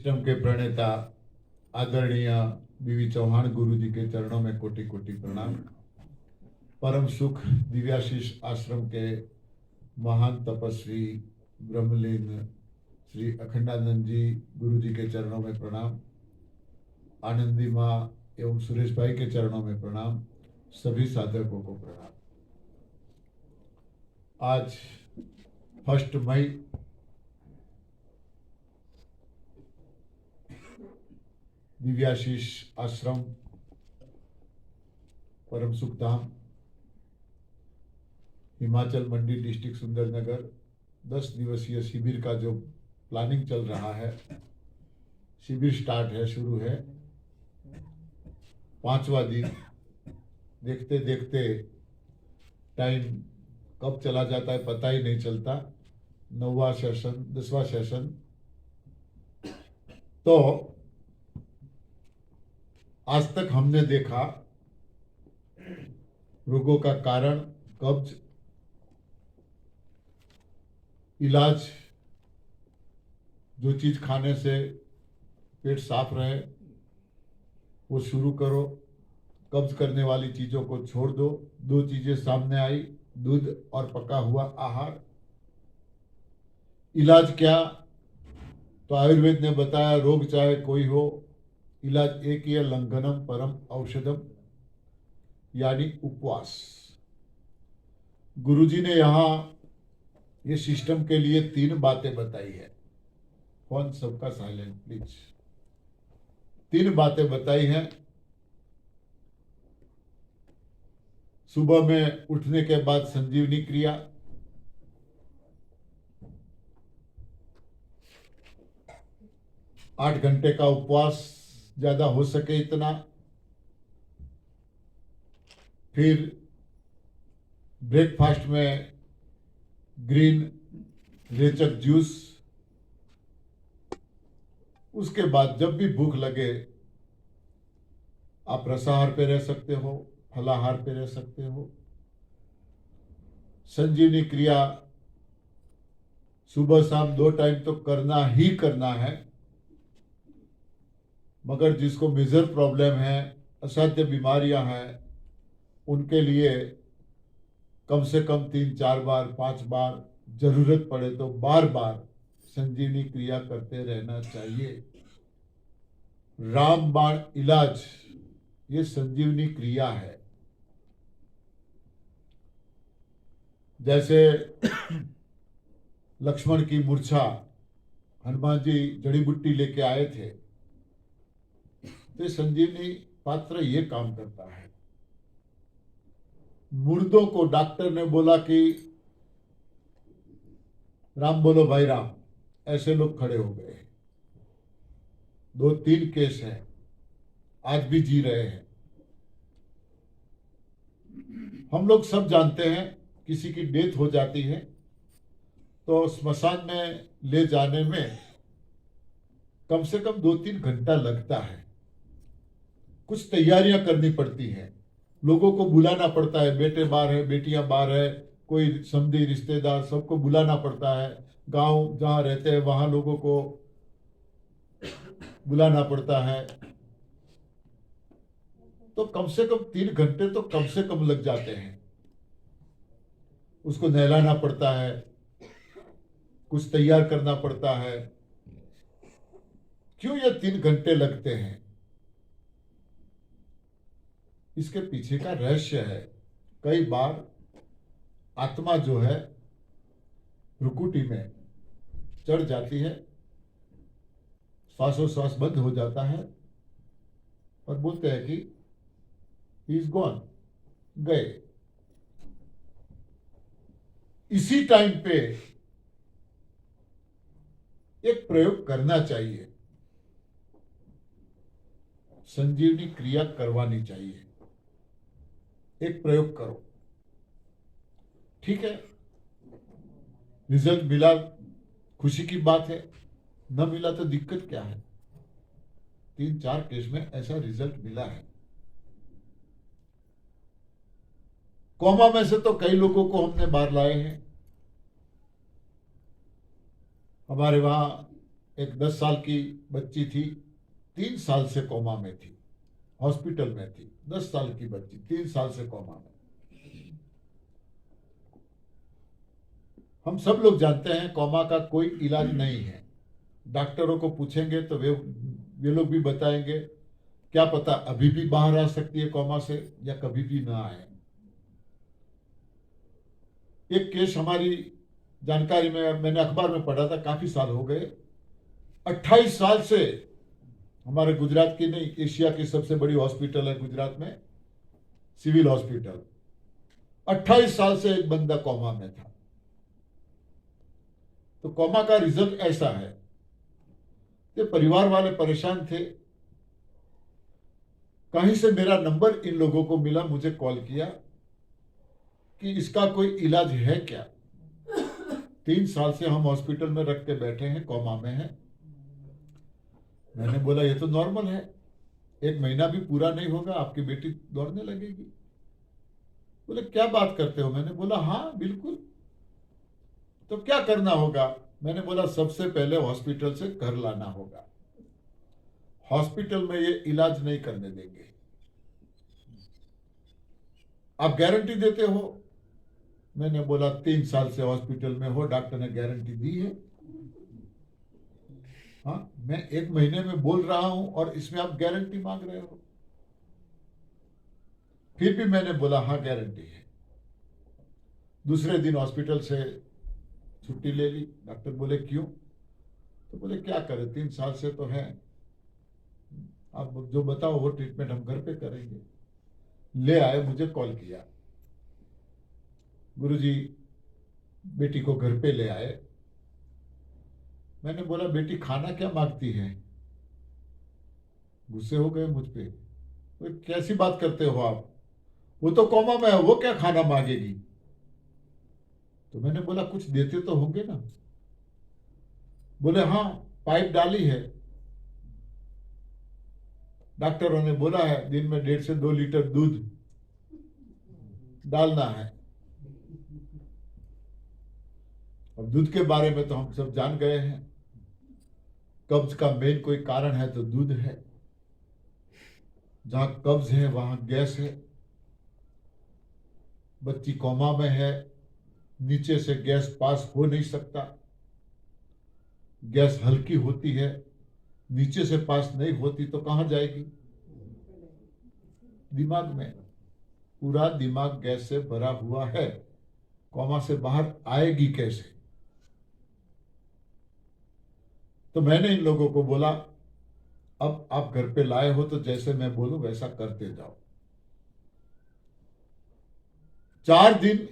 System के प्रणेता आदरणीय बीवी चौहान गुरु जी के चरणों में कोटि कोटि प्रणाम। परम सुख दिव्याशीष आश्रम के महान तपस्वी ब्रह्मलीन श्री अखंडानंद जी गुरु जी के चरणों में प्रणाम। आनंदी माँ एवं सुरेश भाई के चरणों में प्रणाम। सभी साधकों को प्रणाम। आज 1 मई दिव्याशीष आश्रम परम सुख धाम हिमाचल मंडी डिस्ट्रिक्ट सुंदरनगर 10 दिवसीय शिविर का जो प्लानिंग चल रहा है, शिविर स्टार्ट है, शुरू है। 5वां दिन। देखते देखते टाइम कब चला जाता है पता ही नहीं चलता। 9वां सेशन, 10वां सेशन। तो आज तक हमने देखा रोगों का कारण, कब्ज, इलाज, जो चीज खाने से पेट साफ रहे वो शुरू करो, कब्ज करने वाली चीजों को छोड़ दो। 2 चीजें सामने आई, दूध और पका हुआ आहार। इलाज क्या? तो आयुर्वेद ने बताया रोग चाहे कोई हो, इलाज एक ही है, लंघनम परम औषधम, यानी उपवास। गुरुजी ने यहां ये सिस्टम के लिए 3 बातें बताई है। फोन सबका साइलेंट प्लीज। 3 बातें बताई हैं। सुबह में उठने के बाद संजीवनी क्रिया, आठ घंटे का उपवास, ज्यादा हो सके इतना। फिर ब्रेकफास्ट में ग्रीन रेचक जूस। उसके बाद जब भी भूख लगे आप रसाहार पे रह सकते हो, फलाहार पे रह सकते हो। संजीवनी क्रिया सुबह शाम 2 टाइम तो करना ही करना है। मगर जिसको मेजर प्रॉब्लम है, असाध्य बीमारियां हैं, उनके लिए कम से कम 3-4 बार, 5 बार, जरूरत पड़े तो बार बार संजीवनी क्रिया करते रहना चाहिए। रामबाण इलाज ये संजीवनी क्रिया है। जैसे लक्ष्मण की मूर्छा, हनुमान जी जड़ी बूटी लेके आए थे, तो संजीवनी पात्र ये काम करता है। मुर्दों को डॉक्टर ने बोला कि राम बोलो भाई राम, ऐसे लोग खड़े हो गए। 2-3 केस हैं, आज भी जी रहे हैं। हम लोग सब जानते हैं, किसी की डेथ हो जाती है तो स्मशान में ले जाने में कम से कम 2-3 घंटा लगता है। कुछ तैयारियां करनी पड़ती हैं, लोगों को बुलाना पड़ता है, बेटे बाहर है, बेटियां बाहर है, कोई समधी रिश्तेदार, सबको बुलाना पड़ता है। गांव जहां रहते हैं वहां लोगों को बुलाना पड़ता है। तो कम से कम 3 घंटे तो कम से कम लग जाते हैं। उसको नहलाना पड़ता है, कुछ तैयार करना पड़ता है। क्यों ये 3 घंटे लगते हैं? इसके पीछे का रहस्य है। कई बार आत्मा जो है रुकुटी में चढ़ जाती है, श्वासोश्वास बंद हो जाता है और बोलते हैं कि ही इज गॉन, गए। इसी टाइम पे एक प्रयोग करना चाहिए, संजीवनी क्रिया करवानी चाहिए। एक प्रयोग करो, ठीक है, रिजल्ट मिला, खुशी की बात है। न मिला तो दिक्कत क्या है? 3-4 केस में ऐसा रिजल्ट मिला है। कोमा में से तो कई लोगों को हमने बाहर लाए हैं। हमारे वहां एक 10 साल की बच्ची थी, 3 साल से कोमा में थी, हॉस्पिटल में थी। 10 साल की बच्ची 3 साल से कोमा में। हम सब लोग जानते हैं कोमा का कोई इलाज नहीं है। डॉक्टरों को पूछेंगे तो वे लोग भी बताएंगे, क्या पता अभी भी बाहर आ सकती है कोमा से या कभी भी ना आए। एक केस हमारी जानकारी में, मैंने अखबार में पढ़ा था, काफी साल हो गए, 28 साल से हमारे गुजरात की नहीं, एशिया की सबसे बड़ी हॉस्पिटल है गुजरात में, सिविल हॉस्पिटल। 28 साल से एक बंदा कोमा में था। तो कोमा का रिजल्ट ऐसा है कि परिवार वाले परेशान थे। कहीं से मेरा नंबर इन लोगों को मिला, मुझे कॉल किया कि इसका कोई इलाज है क्या। 3 साल से हम हॉस्पिटल में रख के बैठे हैं, कोमा में है। मैंने बोला ये तो नॉर्मल है, 1 महीना भी पूरा नहीं होगा आपकी बेटी दौड़ने लगेगी। बोले क्या बात करते हो? मैंने बोला हाँ बिल्कुल। तो क्या करना होगा? मैंने बोला सबसे पहले हॉस्पिटल से घर लाना होगा, हॉस्पिटल में ये इलाज नहीं करने देंगे। आप गारंटी देते हो? मैंने बोला 3 साल से हॉस्पिटल में हो, डॉक्टर ने गारंटी दी है। हाँ, मैं 1 महीने में बोल रहा हूं और इसमें आप गारंटी मांग रहे हो। फिर भी मैंने बोला हाँ गारंटी है। दूसरे दिन हॉस्पिटल से छुट्टी ले ली। डॉक्टर बोले क्यों? तो बोले क्या करें, 3 साल से तो है, आप जो बताओ वो ट्रीटमेंट हम घर पे करेंगे। ले आए, मुझे कॉल किया, गुरुजी बेटी को घर पे ले आए। मैंने बोला बेटी खाना क्या मांगती है? गुस्से हो गए मुझ पे। तो कैसी बात करते हो आप, वो तो कोमा में है, वो क्या खाना मांगेगी? तो मैंने बोला कुछ देते तो होंगे ना। बोले हाँ पाइप डाली है, डॉक्टरों ने बोला है दिन में 1.5 से 2 लीटर दूध डालना है। अब दूध के बारे में तो हम सब जान गए हैं, कब्ज का मेन कोई कारण है तो दूध है। जहां कब्ज है वहां गैस है। बच्ची कोमा में है, नीचे से गैस पास हो नहीं सकता, गैस हल्की होती है, नीचे से पास नहीं होती तो कहां जाएगी? दिमाग में। पूरा दिमाग गैस से भरा हुआ है, कोमा से बाहर आएगी कैसे? तो मैंने इन लोगों को बोला अब आप घर पे लाए हो तो जैसे मैं बोलूं वैसा करते जाओ। 4 दिन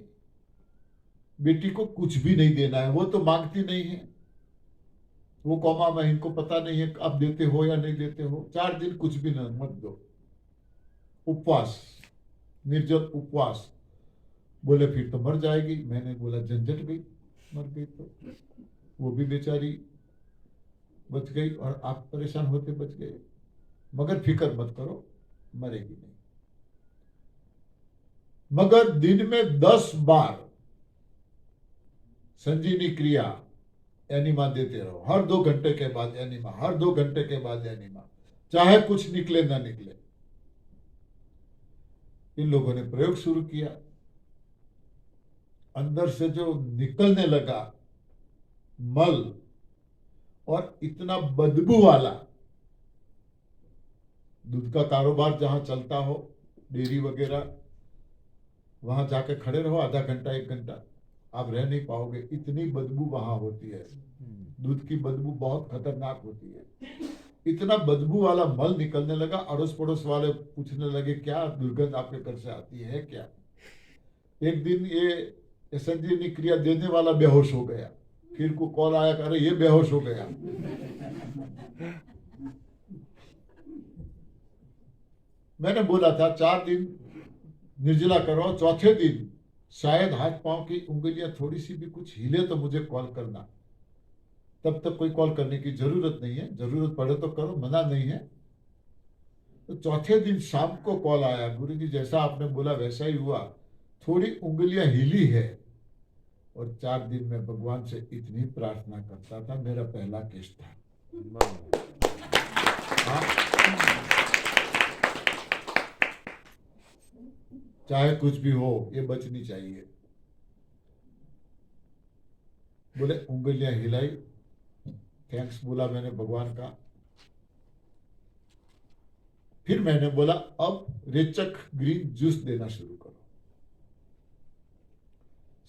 बेटी को कुछ भी नहीं देना है, वो तो मांगती नहीं है, वो कोमा में, इनको पता नहीं है आप देते हो या नहीं देते हो। 4 दिन कुछ भी न मत दो, उपवास, निर्जल उपवास। बोले फिर तो मर जाएगी। मैंने बोला झंझट गई, मर गई तो वो भी बेचारी बच गई और आप परेशान होते बच गए। मगर फिक्र मत करो, मरेगी नहीं। मगर दिन में 10 बार संजीवनी क्रिया एनिमा देते रहो, हर 2 घंटे के बाद एनिमा, हर 2 घंटे के बाद एनिमा, चाहे कुछ निकले ना निकले। इन लोगों ने प्रयोग शुरू किया। अंदर से जो निकलने लगा मल, और इतना बदबू वाला, दूध का कारोबार जहां चलता हो, डेयरी वगैरह, वहां जाके खड़े रहो आधा घंटा 1 घंटा, आप रह नहीं पाओगे, इतनी बदबू वहां होती है। दूध की बदबू बहुत खतरनाक होती है। इतना बदबू वाला मल निकलने लगा, अड़ोस पड़ोस वाले पूछने लगे क्या दुर्गंध आपके घर से आती है क्या? एक दिन ये संजीवनी क्रिया देने वाला बेहोश हो गया, फिर को कॉल आया, अरे ये बेहोश हो गया। मैंने बोला था 4 दिन निर्जला करो, चौथे दिन शायद हाथ पांव की उंगलियां थोड़ी सी भी कुछ हिले तो मुझे कॉल करना। तब तक कोई कॉल करने की जरूरत नहीं है, जरूरत पड़े तो करो, मना नहीं है। तो चौथे दिन शाम को कॉल आया, गुरुजी जैसा आपने बोला वैसा ही हुआ, थोड़ी उंगलियां हिली है। और 4 दिन में भगवान से इतनी प्रार्थना करता था, मेरा पहला केस था। हाँ, चाहे कुछ भी हो ये बचनी चाहिए। बोले उंगलियां हिलाई, थैंक्स बोला मैंने भगवान का। फिर मैंने बोला अब रेचक ग्रीन जूस देना शुरू करो।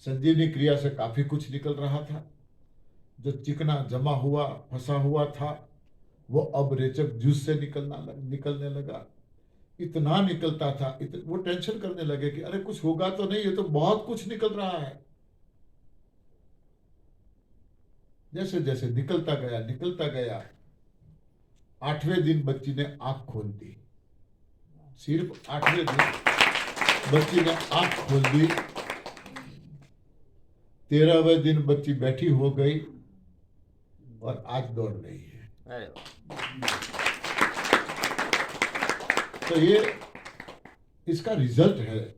संजीवनी क्रिया से काफी कुछ निकल रहा था। जो चिकना जमा हुआ फंसा हुआ था वो अब रेचक जूस से निकलने लगा। इतना निकलता था, वो टेंशन करने लगे कि अरे कुछ होगा तो नहीं, ये तो बहुत कुछ निकल रहा है। जैसे जैसे निकलता गया 8वें दिन बच्ची ने आंख खोल दी। सिर्फ 8वें दिन बच्ची ने आंख खोल दी। 13वें दिन बच्ची बैठी हो गई और आज दौड़ रही है। तो ये इसका रिजल्ट है,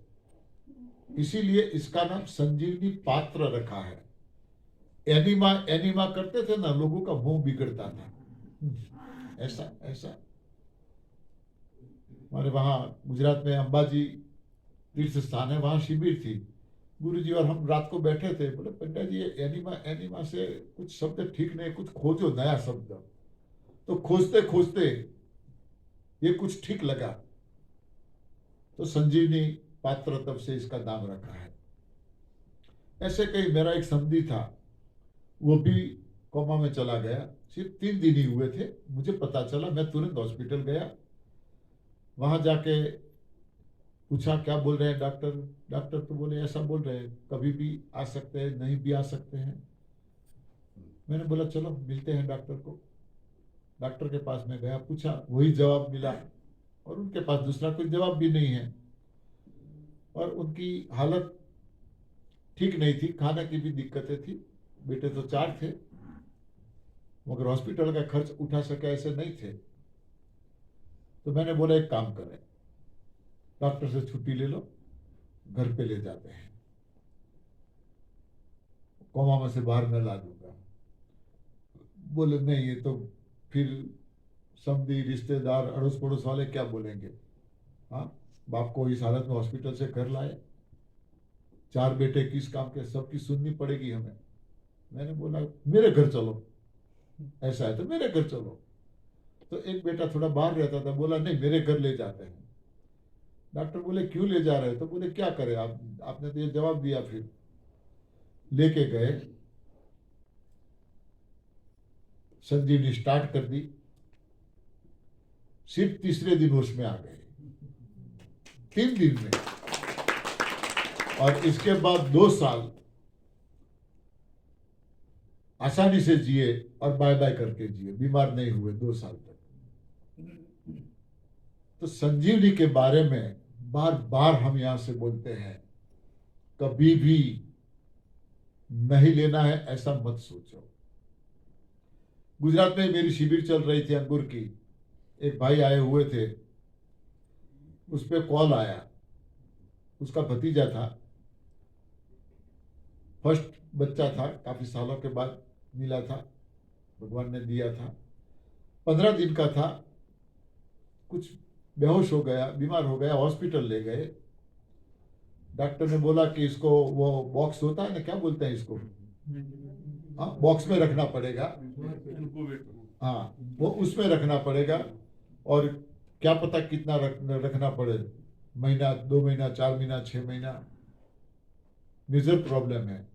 इसीलिए इसका नाम संजीवनी पात्र रखा है। एनीमा एनीमा करते थे ना, लोगों का मुंह बिगड़ता था। ऐसा ऐसा हमारे वहां गुजरात में अंबाजी तीर्थ स्थान है, वहां शिविर थी। गुरुजी और हम रात को बैठे थे, बोले पंडित जी ये एनीमा एनीमा से कुछ शब्द ठीक नहीं, कुछ खोजो नया शब्द। तो खोजते खोजते ये कुछ ठीक लगा, तो संजीवनी पात्र तब से इसका नाम रखा है। ऐसे कई, मेरा एक समधी था, वो भी कोमा में चला गया। सिर्फ 3 दिन ही हुए थे, मुझे पता चला, मैं तुरंत हॉस्पिटल गया। वहां जाके पूछा क्या बोल रहे हैं डॉक्टर। डॉक्टर तो बोले ऐसा बोल रहे हैं, कभी भी आ सकते हैं, नहीं भी आ सकते हैं। मैंने बोला चलो मिलते हैं डॉक्टर को। डॉक्टर के पास में गया, पूछा, वही जवाब मिला, और उनके पास दूसरा कोई जवाब भी नहीं है। और उनकी हालत ठीक नहीं थी, खाने की भी दिक्कतें थी। बेटे तो 4 थे, मगर हॉस्पिटल का खर्च उठा सके ऐसे नहीं थे। तो मैंने बोला एक काम करें, डॉक्टर से छुट्टी ले लो, घर पे ले जाते हैं, कोमा में से बाहर मैं ला दूंगा। बोले नहीं, ये तो फिर समधी रिश्तेदार अड़ोस पड़ोस वाले क्या बोलेंगे। हाँ, बाप को इस हालत में हॉस्पिटल से घर लाए, 4 बेटे किस काम के, सबकी सुननी पड़ेगी हमें। मैंने बोला मेरे घर चलो, ऐसा है तो मेरे घर चलो। तो एक बेटा थोड़ा बाहर रहता था, बोला नहीं मेरे घर ले जाते हैं। डॉक्टर बोले क्यों ले जा रहे हो, तो बोले क्या करें आप, आपने तो ये जवाब दिया। फिर लेके गए, संजीवनी स्टार्ट कर दी। सिर्फ तीसरे दिन होश में आ गए, 3 दिन में। और इसके बाद 2 साल आसानी से जिए और बाय बाय करके जिए, बीमार नहीं हुए 2 साल तक। तो संजीवनी के बारे में बार बार हम यहां से बोलते हैं, कभी भी नहीं लेना है ऐसा मत सोचो। गुजरात में मेरी शिविर चल रही थी अंगूर की, एक भाई आए हुए थे, उस पर कॉल आया, उसका भतीजा था, फर्स्ट बच्चा था, काफी सालों के बाद मिला था, भगवान ने दिया था, 15 दिन का था। कुछ बेहोश हो गया, बीमार हो गया, हॉस्पिटल ले गए। डॉक्टर ने बोला कि इसको वो बॉक्स होता है ना, क्या बोलते हैं इसको, हाँ बॉक्स में रखना पड़ेगा। हाँ, वो उसमें रखना पड़ेगा, और क्या पता कितना रखना पड़े, महीना, 2 महीना, 4 महीना, 6 महीना। मेजर प्रॉब्लम है।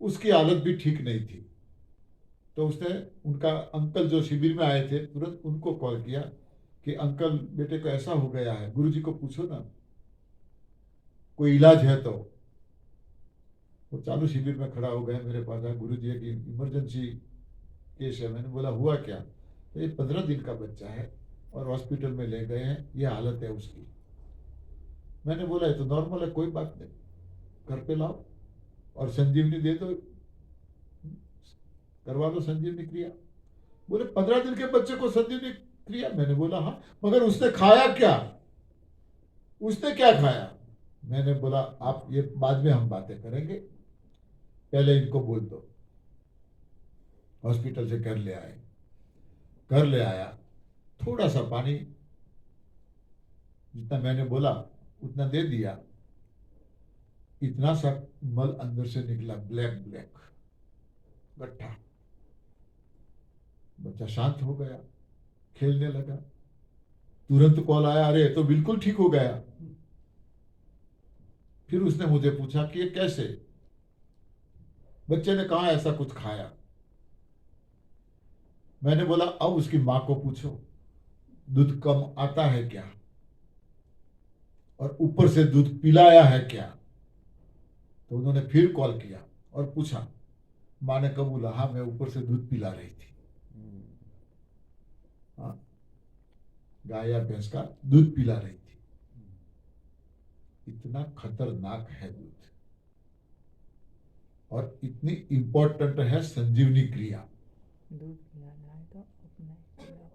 उसकी हालत भी ठीक नहीं थी। तो उसने, उनका अंकल जो शिविर में आए थे, तुरंत उनको कॉल किया कि अंकल बेटे को ऐसा हो गया है, गुरुजी को पूछो ना, कोई इलाज है तो। वो चालू शिविर में खड़ा हो गया, मेरे पास आया, गुरुजी एक इमरजेंसी केस है। मैंने बोला हुआ क्या, तो ये 15 दिन का बच्चा है और हॉस्पिटल में ले गए हैं, ये हालत है उसकी। मैंने बोला ये तो नॉर्मल है, कोई बात नहीं, घर पे लाओ और संजीवनी दे दो, करवा दो संजीवनी क्रिया। बोले 15 दिन के बच्चे को संजीवनी क्रिया, मैंने बोला हाँ, मगर उसने खाया क्या, उसने क्या खाया। मैंने बोला आप ये बाद में हम बातें करेंगे, पहले इनको बोल दो। हॉस्पिटल से घर ले आए। घर ले आया, थोड़ा सा पानी, जितना मैंने बोला उतना दे दिया, इतना सा मल अंदर से निकला, ब्लैक ब्लैक गट्ठा। बच्चा शांत हो गया, खेलने लगा। तुरंत कॉल आया, अरे तो बिल्कुल ठीक हो गया। फिर उसने मुझे पूछा कि ये कैसे? बच्चे ने कहा ऐसा कुछ खाया। मैंने बोला अब उसकी मां को पूछो दूध कम आता है क्या, और ऊपर से दूध पिलाया है क्या? तो उन्होंने फिर कॉल किया और पूछा। मां ने कबूला, हाँ मैं ऊपर से दूध पिला रही थी। हाँ, गाय या भैंस का दूध पिला रही थी। इतना खतरनाक है दूध, और इतनी इंपॉर्टेंट है संजीवनी क्रिया। दूध पिलाना है तो अपना ही पिलाओ।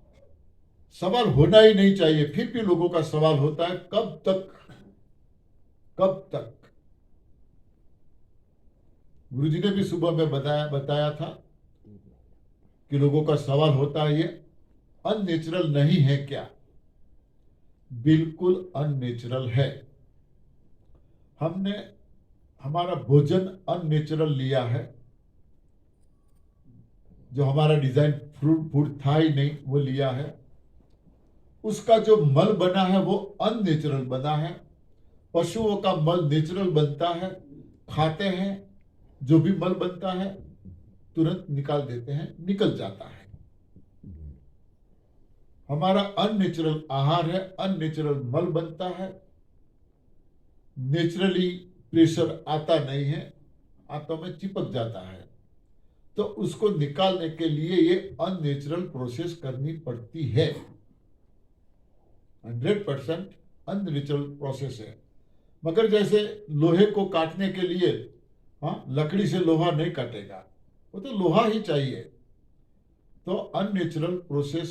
सवाल होना ही नहीं चाहिए, फिर भी लोगों का सवाल होता है कब तक, कब तक। गुरुजी ने भी सुबह में बताया था कि लोगों का सवाल होता है ये अननेचुरल नहीं है क्या? बिल्कुल अननेचुरल है। हमने हमारा भोजन अननेचुरल लिया है। जो हमारा डिजाइन फूड था ही नहीं वो लिया है। उसका जो मल बना है वो अननेचुरल बना है। पशुओं का मल नेचुरल बनता है, खाते हैं, जो भी मल बनता है तुरंत निकाल देते हैं, निकल जाता है। हमारा अननेचुरल आहार है, अननेचुरल मल बनता है, नेचुरली प्रेशर आता नहीं है, आंतों में चिपक जाता है। तो उसको निकालने के लिए ये अननेचुरल प्रोसेस करनी पड़ती है। 100% अननेचुरल प्रोसेस है। मगर जैसे लोहे को काटने के लिए, हाँ, लकड़ी से लोहा नहीं काटेगा, वो तो लोहा ही चाहिए। तो अननेचुरल प्रोसेस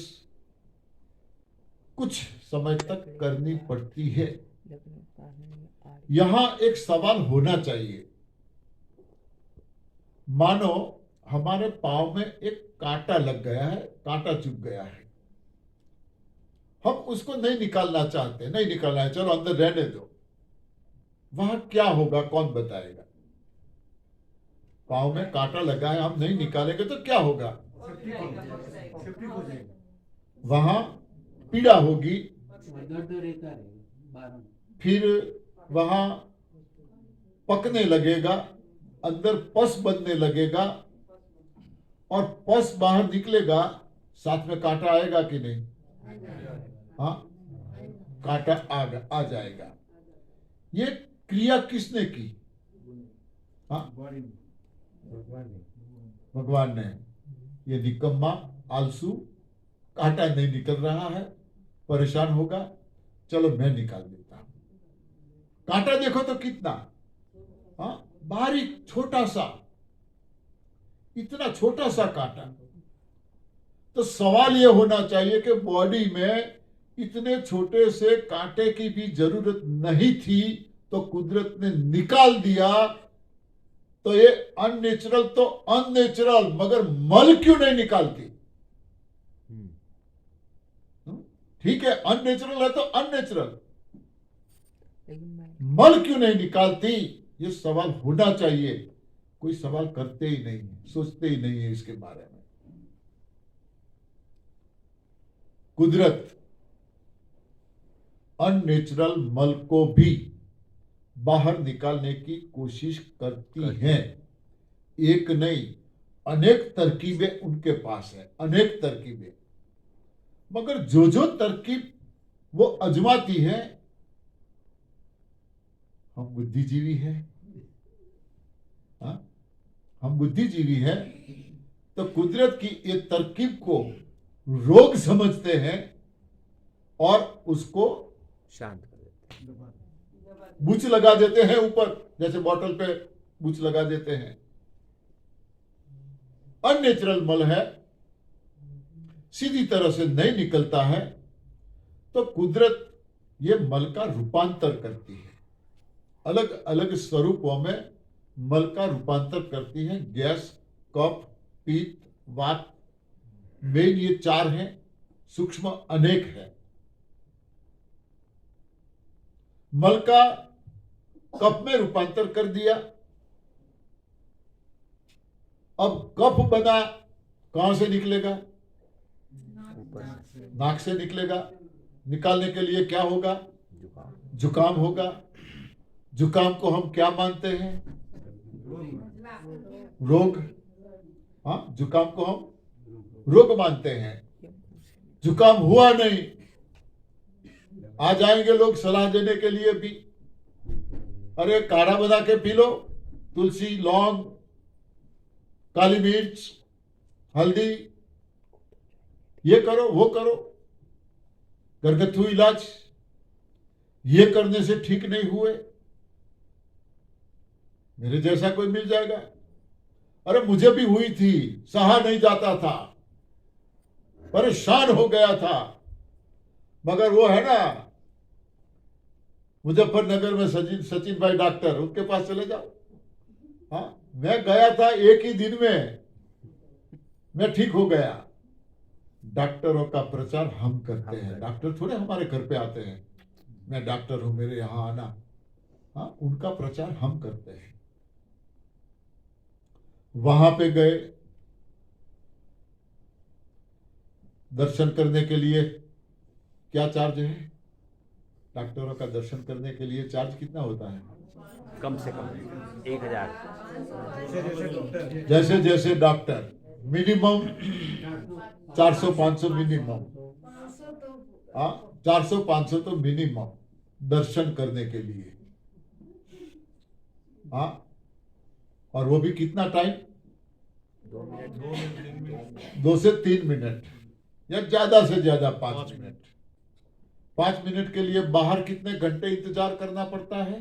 कुछ समय तक करनी पड़ती है। यहां एक सवाल होना चाहिए। मानो हमारे पांव में एक कांटा लग गया है, कांटा चुभ गया है, हम उसको नहीं निकालना चाहते, नहीं निकालना है, चलो अंदर रहने दो। वहां क्या होगा कौन बताएगा? पांव में कांटा लगा है, हम नहीं निकालेंगे तो क्या होगा? वहां पीड़ा होगी, फिर वहां पकने लगेगा, अंदर पस बनने लगेगा, और पस बाहर निकलेगा, साथ में कांटा आएगा कि नहीं? हाँ, कांटा आ जाएगा। ये क्रिया किसने की? हाँ, भगवान ने। ये निकम्मा आलसू, कांटा नहीं निकल रहा है, परेशान होगा, चलो मैं निकाल देता हूं। कांटा देखो तो कितना, हाँ, बारीक छोटा सा, इतना छोटा सा कांटा। तो सवाल यह होना चाहिए कि बॉडी में इतने छोटे से कांटे की भी जरूरत नहीं थी, तो कुदरत ने निकाल दिया। तो ये अननेचुरल तो अननेचुरल, मगर मल क्यों नहीं निकालती? ठीक है, अननेचुरल है तो अननेचुरल, मल क्यों नहीं निकालती? ये सवाल होना चाहिए। कोई सवाल करते ही नहीं, सोचते ही नहीं है इसके बारे में। कुदरत अननेचुरल मल को भी बाहर निकालने की कोशिश करती है। एक नहीं, अनेक तरकीबें उनके पास है, अनेक तरकीबें। मगर जो तरकीब वो अजमाती है, हम बुद्धिजीवी हैं, हाँ? हम बुद्धिजीवी हैं, तो कुदरत की ये तरकीब को रोग समझते हैं और उसको शांत कर देते, बुच लगा देते हैं ऊपर, जैसे बोतल पे बुच लगा देते हैं। अननेचुरल मल है, सीधी तरह से नहीं निकलता है, तो कुदरत ये मल का रूपांतर करती है, अलग अलग स्वरूपों में मल का रूपांतर करती है। गैस, कफ, पित्त, वात, मेन ये 4 हैं, सूक्ष्म अनेक है। मल का कफ में रूपांतर कर दिया। अब कफ बना, कहां से निकलेगा? ऊपर से नाक से निकलेगा। निकालने के लिए क्या होगा? जुकाम जुकाम होगा। जुकाम को हम क्या मानते हैं? रोग। हाँ, जुकाम को हम रोग मानते हैं। जुकाम हुआ नहीं, आ जाएंगे लोग सलाह देने के लिए भी, अरे काढ़ा बना के पी लो, तुलसी, लौंग, काली मिर्च, हल्दी, ये करो वो करो, घरगथ्थू इलाज, ये करने से ठीक नहीं हुए, मेरे जैसा कोई मिल जाएगा। अरे मुझे भी हुई थी, सहा नहीं जाता था, परेशान हो गया था, मगर वो है ना मुजफ्फरनगर में सचिन भाई डॉक्टर, उनके पास चले जाओ। हाँ, मैं गया था, एक ही दिन में मैं ठीक हो गया। डॉक्टरों का प्रचार हम करते हैं, डॉक्टर थोड़े हमारे घर पे आते हैं, मैं डॉक्टर हूं मेरे यहां आना। हाँ, उनका प्रचार हम करते हैं। वहां पे गए दर्शन करने के लिए, क्या चार्ज है? डॉक्टरों का दर्शन करने के लिए चार्ज कितना होता है? कम से कम 1000। जैसे जैसे डॉक्टर, मिनिमम 400-500 मिनिमम। हाँ, 400-500 तो मिनिमम दर्शन करने के लिए। हाँ, और वो भी कितना टाइम? 2 मिनट 2 से 3 मिनट, या ज्यादा से ज्यादा 5 मिनट। 5 मिनट के लिए बाहर कितने घंटे इंतजार करना पड़ता है?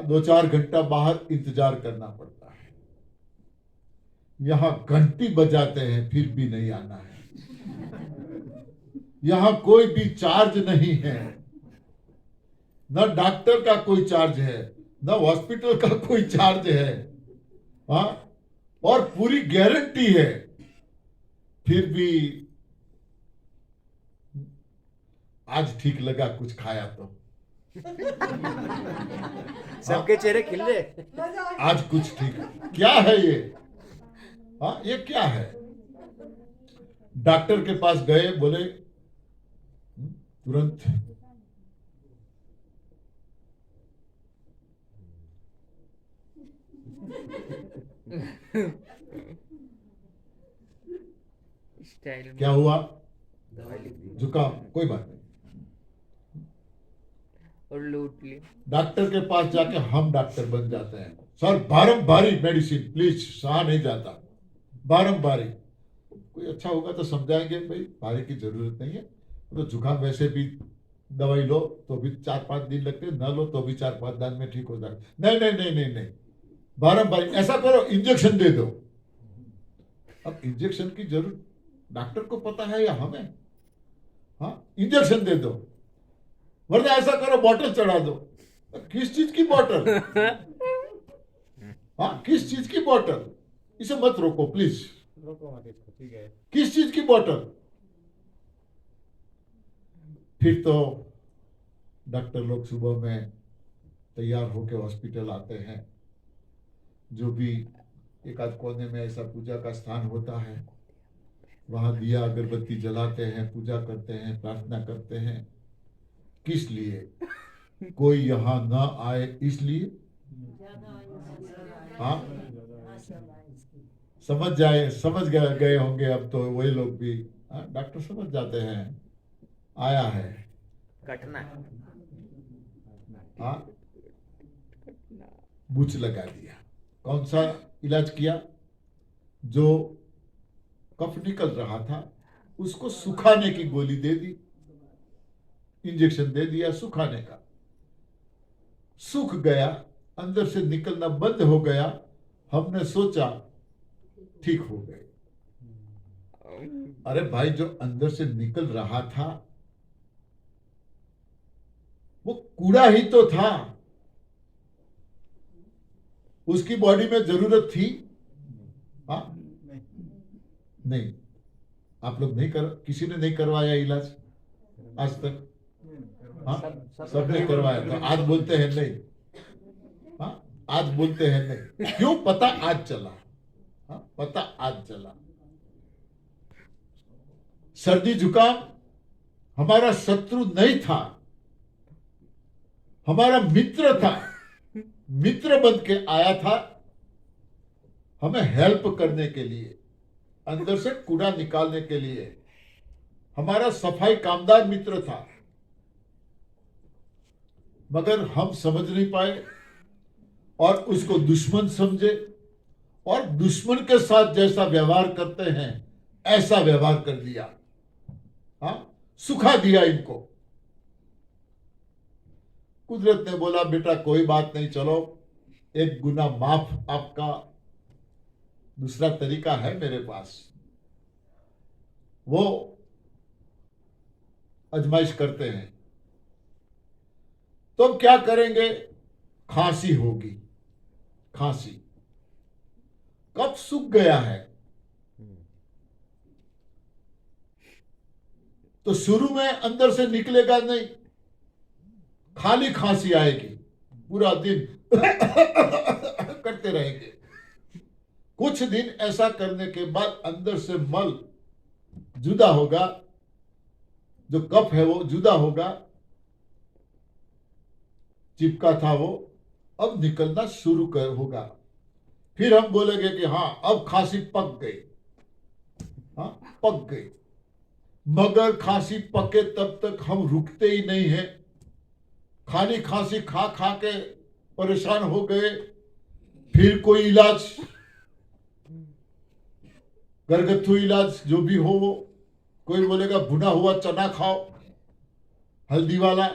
2-4 घंटा बाहर इंतजार करना पड़ता है। यहां घंटी बजाते हैं फिर भी नहीं आना है। यहां कोई भी चार्ज नहीं है, न डॉक्टर का कोई चार्ज है, न हॉस्पिटल का कोई चार्ज है। हाँ, और पूरी गारंटी है, फिर भी आज ठीक लगा कुछ खाया तो, सबके चेहरे खिल रहे। आज कुछ ठीक। क्या है ये? हाँ, ये क्या है? डॉक्टर के पास गए, बोले तुरंत स्टाइल क्या हुआ? दवाई लिख दी। जुकाम, कोई बात नहीं। और लूट ली। डॉक्टर के पास जाके हम डॉक्टर बन जाते हैं। सर बारंबारी मेडिसिन प्लीज, सहा नहीं जाता, बारंबारी। कोई अच्छा होगा तो समझाएंगे, भाई भारी की जरूरत नहीं है, तो जुकाम वैसे भी दवाई लो तो भी 4-5 दिन लगते हैं, न लो तो भी 4-5 दिन में ठीक हो जाए। नहीं नहीं नहीं नहीं नहीं, बारंबारी। ऐसा करो, इंजेक्शन दे दो। अब इंजेक्शन की जरूरत डॉक्टर को पता है या हमें? हाँ, इंजेक्शन दे दो, वरना ऐसा करो बॉटल चढ़ा दो। किस चीज की बॉटल? हाँ, किस चीज की बॉटल? इसे मत रोको प्लीज। रोको मत इसको, ठीक है। किस चीज की बॉटल? फिर तो डॉक्टर लोग सुबह में तैयार होकर हॉस्पिटल आते हैं। जो भी एक आध कोने में ऐसा पूजा का स्थान होता है, वहां दिया अगरबत्ती जलाते हैं, पूजा करते हैं, प्रार्थना करते हैं। किस लिए? कोई यहां ना आए इसलिए। हाँ, समझ गए होंगे अब तो वही लोग भी। हाँ, डॉक्टर समझ जाते हैं आया है। कटना है। हाँ, बूच लगा दिया। कौन सा इलाज किया? जो कफ निकल रहा था उसको सुखाने की गोली दे दी, इंजेक्शन दे दिया सुखाने का। सूख गया, अंदर से निकलना बंद हो गया। हमने सोचा ठीक हो गए। अरे भाई, जो अंदर से निकल रहा था वो कूड़ा ही तो था, उसकी बॉडी में जरूरत थी? हाँ, नहीं, आप लोग नहीं कर, किसी ने नहीं करवाया इलाज आज तक? हाँ, सबने करवाया, तो आज बोलते हैं नहीं। हाँ, आज बोलते हैं नहीं, क्यों? पता आज चला। हाँ, पता आज चला। सर्दी जुकाम हमारा शत्रु नहीं था, हमारा मित्र था। मित्र बन के आया था हमें हेल्प करने के लिए, अंदर से कूड़ा निकालने के लिए। हमारा सफाई कामदार मित्र था, मगर हम समझ नहीं पाए और उसको दुश्मन समझे, और दुश्मन के साथ जैसा व्यवहार करते हैं ऐसा व्यवहार कर दिया। हाँ, सुखा दिया इनको। कुदरत ने बोला बेटा कोई बात नहीं, चलो एक गुना माफ आपका, दूसरा तरीका है मेरे पास। वो आजमाइश करते हैं। तो अब क्या करेंगे? खांसी होगी। खांसी कब सूख गया है तो शुरू में अंदर से निकलेगा नहीं, खाली खांसी आएगी, पूरा दिन करते रहेंगे। कुछ दिन ऐसा करने के बाद अंदर से मल जुदा होगा, जो कफ है वो जुदा होगा, चिपका था वो अब निकलना शुरू होगा। फिर हम बोलेंगे कि हाँ अब खांसी पक गई। हाँ, पक गई। मगर खांसी पके तब तक हम रुकते ही नहीं है। खाली खांसी खा खा के परेशान हो गए। फिर कोई इलाज, घरगथ्थू इलाज जो भी हो वो, कोई बोलेगा भुना हुआ चना खाओ हल्दी वाला।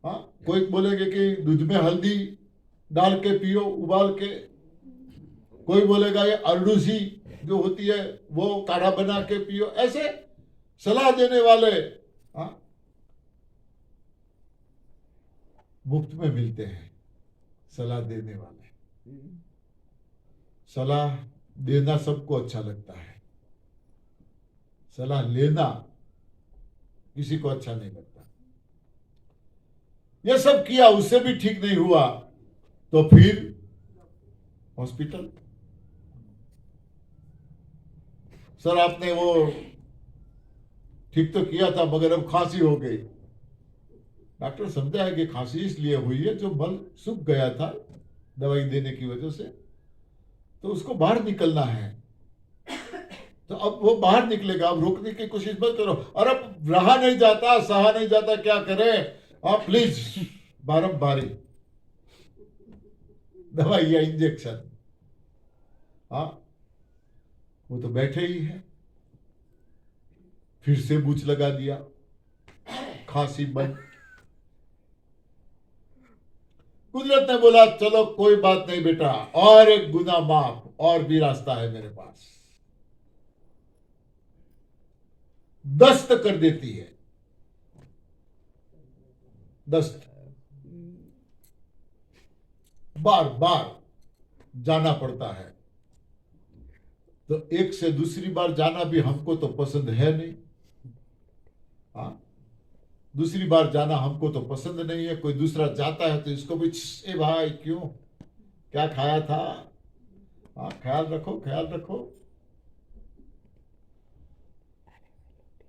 हाँ, कोई बोलेगा कि दूध में हल्दी डाल के पियो उबाल के। कोई बोलेगा ये अरडूसी जो होती है वो काढ़ा बना के पियो। ऐसे सलाह देने वाले हाँ मुफ्त में मिलते हैं, सलाह देने वाले। सलाह देना सबको अच्छा लगता है, सलाह लेना किसी को अच्छा नहीं लगता। ये सब किया, उससे भी ठीक नहीं हुआ तो फिर हॉस्पिटल। सर आपने वो ठीक तो किया था मगर अब खांसी हो गई। डॉक्टर समझा है कि खांसी इसलिए हुई है जो मल सूख गया था दवाई देने की वजह से, तो उसको बाहर निकलना है। तो अब वो बाहर निकलेगा, अब रोकने की कोशिश मत करो। और अब रहा नहीं जाता, सहा नहीं जाता, क्या करें आप? प्लीज बारंबारी दवाई या इंजेक्शन। हाँ, वो तो बैठे ही है। फिर से बूच लगा दिया, खांसी बंद। कुदरत ने बोला चलो कोई बात नहीं बेटा, और एक गुना माफ, और भी रास्ता है मेरे पास। दस्त कर देती है, दस्त। बार बार जाना पड़ता है, तो एक से दूसरी बार जाना भी हमको तो पसंद है नहीं। हाँ, दूसरी बार जाना हमको तो पसंद नहीं है। कोई दूसरा जाता है तो इसको भी ए भाई क्यों, क्या खाया था? हाँ, ख्याल रखो ख्याल रखो।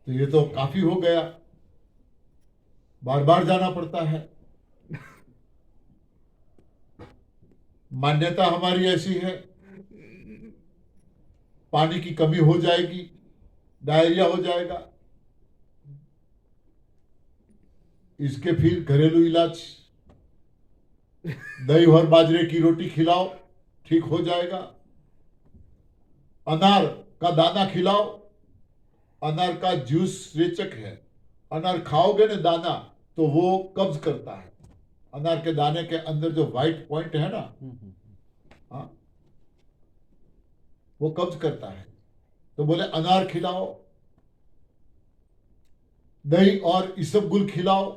तो ये तो काफी हो गया, बार बार जाना पड़ता है। मान्यता हमारी ऐसी है, पानी की कमी हो जाएगी, डायरिया हो जाएगा। इसके फिर घरेलू इलाज, दही और बाजरे की रोटी खिलाओ, ठीक हो जाएगा। अनार का दाना खिलाओ, अनार का जूस रेचक है। अनार खाओगे ना दाना तो वो कब्ज करता है। अनार के दाने के अंदर जो व्हाइट पॉइंट है ना, हाँ, वो कब्ज करता है। तो बोले अनार खिलाओ, दही और इसबगुल खिलाओ,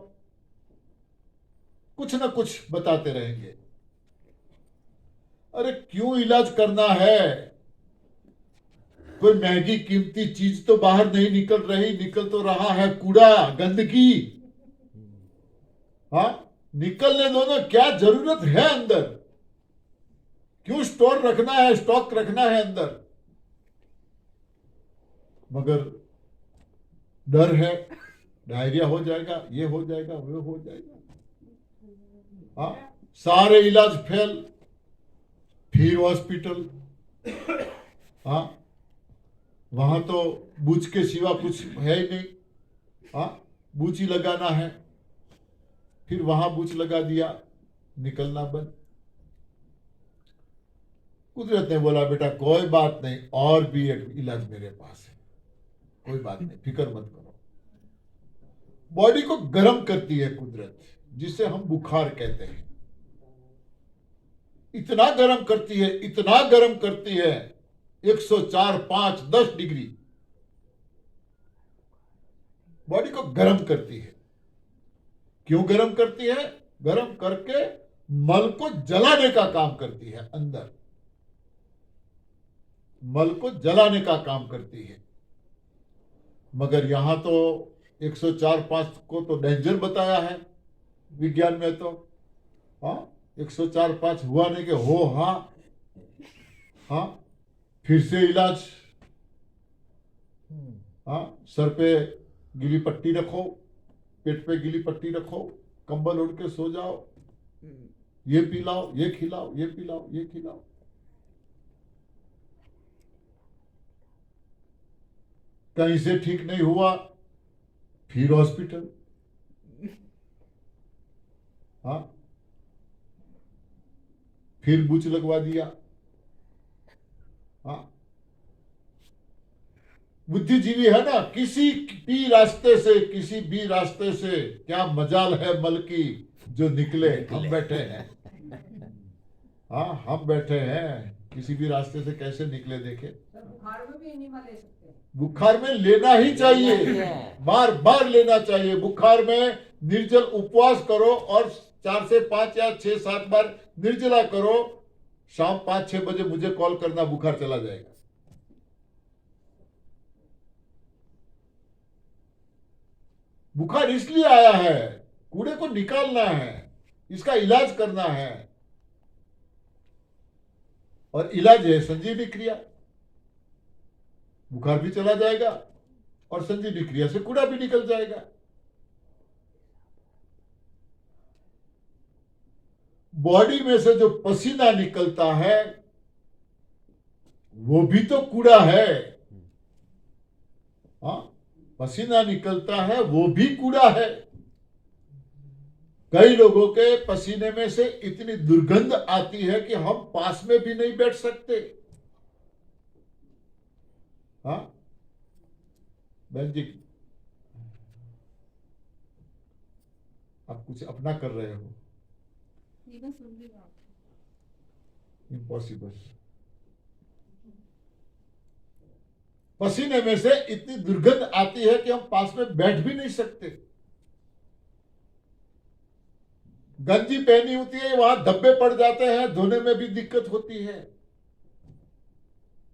कुछ ना कुछ बताते रहेंगे। अरे क्यों इलाज करना है? कोई महंगी कीमती चीज तो बाहर नहीं निकल रही, निकल तो रहा है कूड़ा, गंदगी। हाँ, निकलने दो ना, क्या जरूरत है अंदर? क्यों स्टोर रखना है, स्टॉक रखना है अंदर? मगर डर है, डायरिया हो जाएगा, ये हो जाएगा, वो हो जाएगा। हाँ, सारे इलाज फेल, फिर हॉस्पिटल। हाँ, वहां तो बूझ के सिवा कुछ है ही नहीं। हाँ, बूझ ही लगाना है, फिर वहां बूझ लगा दिया, निकलना बंद। कुदरत ने बोला बेटा कोई बात नहीं, और भी एक इलाज मेरे पास है, कोई बात नहीं, फिक्र मत करो। बॉडी को गर्म करती है कुदरत, जिसे हम बुखार कहते हैं। इतना गर्म करती है, इतना गर्म करती है, 104, 5, 10 डिग्री बॉडी को गर्म करती है। क्यों गर्म करती है? गर्म करके मल को जलाने का काम करती है, अंदर मल को जलाने का काम करती है। मगर यहां तो 104, 5 को तो डेंजर बताया है विज्ञान में। तो हाँ, 104, 5 हुआ नहीं कि हो। हाँ हाँ, फिर से इलाज। हाँ, सर पे गीली पट्टी रखो, पेट पे गीली पट्टी रखो, कंबल ओढ़ के सो जाओ, ये पिलाओ, ये खिलाओ, ये पिलाओ, ये खिलाओ। कहीं से ठीक नहीं हुआ, फिर हॉस्पिटल। हाँ, फिर बूच लगवा दिया। हाँ, बुद्धिजीवी है ना, किसी भी रास्ते से, किसी भी रास्ते से क्या मजाल है मल की जो निकले। हम बैठे हैं। हाँ, हम बैठे हैं, किसी भी रास्ते से कैसे निकले देखे। बुखार में भी एनिमा ले सकते हैं। बुखार में लेना ही चाहिए, बार बार लेना चाहिए। बुखार में निर्जल उपवास करो और 4 से 5 या 6, 7 बार निर्जला करो। शाम 5, 6 बजे मुझे कॉल करना, बुखार चला जाएगा। बुखार इसलिए आया है, कूड़े को निकालना है, इसका इलाज करना है। और इलाज है संजीवनी क्रिया। बुखार भी चला जाएगा और संजीवनी क्रिया से कूड़ा भी निकल जाएगा। बॉडी में से जो पसीना निकलता है वो भी तो कूड़ा है। हाँ, पसीना निकलता है वो भी कूड़ा है। कई लोगों के पसीने में से इतनी दुर्गंध आती है कि हम पास में भी नहीं बैठ सकते। हाँ बहन जी, आप कुछ अपना कर रहे हो? इम्पॉसिबल। पसीने में से इतनी दुर्गंध आती है कि हम पास में बैठ भी नहीं सकते। गंजी पहनी होती है, वहां धब्बे पड़ जाते हैं, धोने में भी दिक्कत होती है,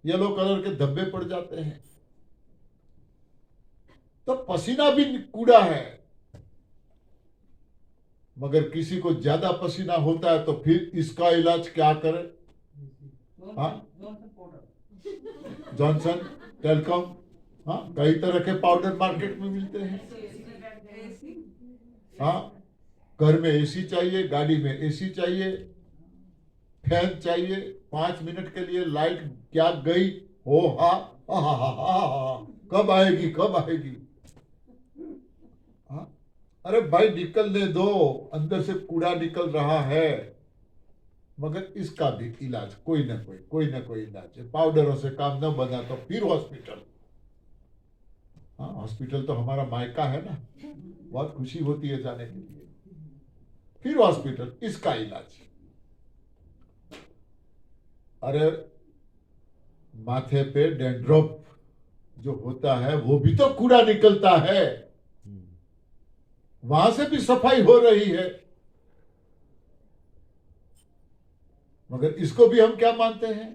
येलो कलर के धब्बे पड़ जाते हैं। तो पसीना भी कूड़ा है। मगर किसी को ज्यादा पसीना होता है तो फिर इसका इलाज क्या करें? हाँ, जॉनसन, टेलकॉम, हाँ, कई तरह के पाउडर मार्केट में मिलते हैं। हाँ, घर में एसी चाहिए, गाड़ी में एसी चाहिए, फैन चाहिए, 5 मिनट के लिए लाइट क्या गई हो, हा हा हा हा हा हा, कब आएगी, कब आएगी? हाँ, अरे भाई निकलने दो, अंदर से कूड़ा निकल रहा है। मगर इसका भी इलाज कोई ना कोई इलाज है। पाउडरों से काम न बना तो फिर हॉस्पिटल। हाँ, हॉस्पिटल तो हमारा मायका है ना, बहुत खुशी होती है जाने के लिए। फिर हॉस्पिटल, इसका इलाज। अरे माथे पे डैंड्रफ जो होता है वो भी तो कूड़ा निकलता है, वहां से भी सफाई हो रही है। मगर इसको भी हम क्या मानते हैं?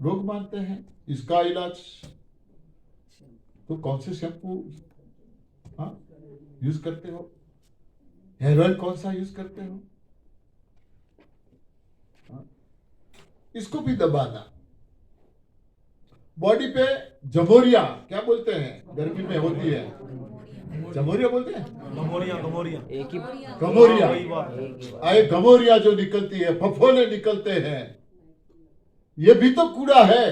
रोग मानते हैं, इसका इलाज। तो कौन से शैम्पू यूज करते हो, हेयर ऑयल कौन सा यूज करते हो, इसको भी दबाना। बॉडी पे जमोरिया क्या बोलते हैं, गर्मी में होती है, जमोरिया बोलते हैं, गमोरिया एक ही गमोरिया। वही बात है। आए गमोरिया जो निकलती है, फफोले निकलते हैं, ये भी तो कूड़ा है।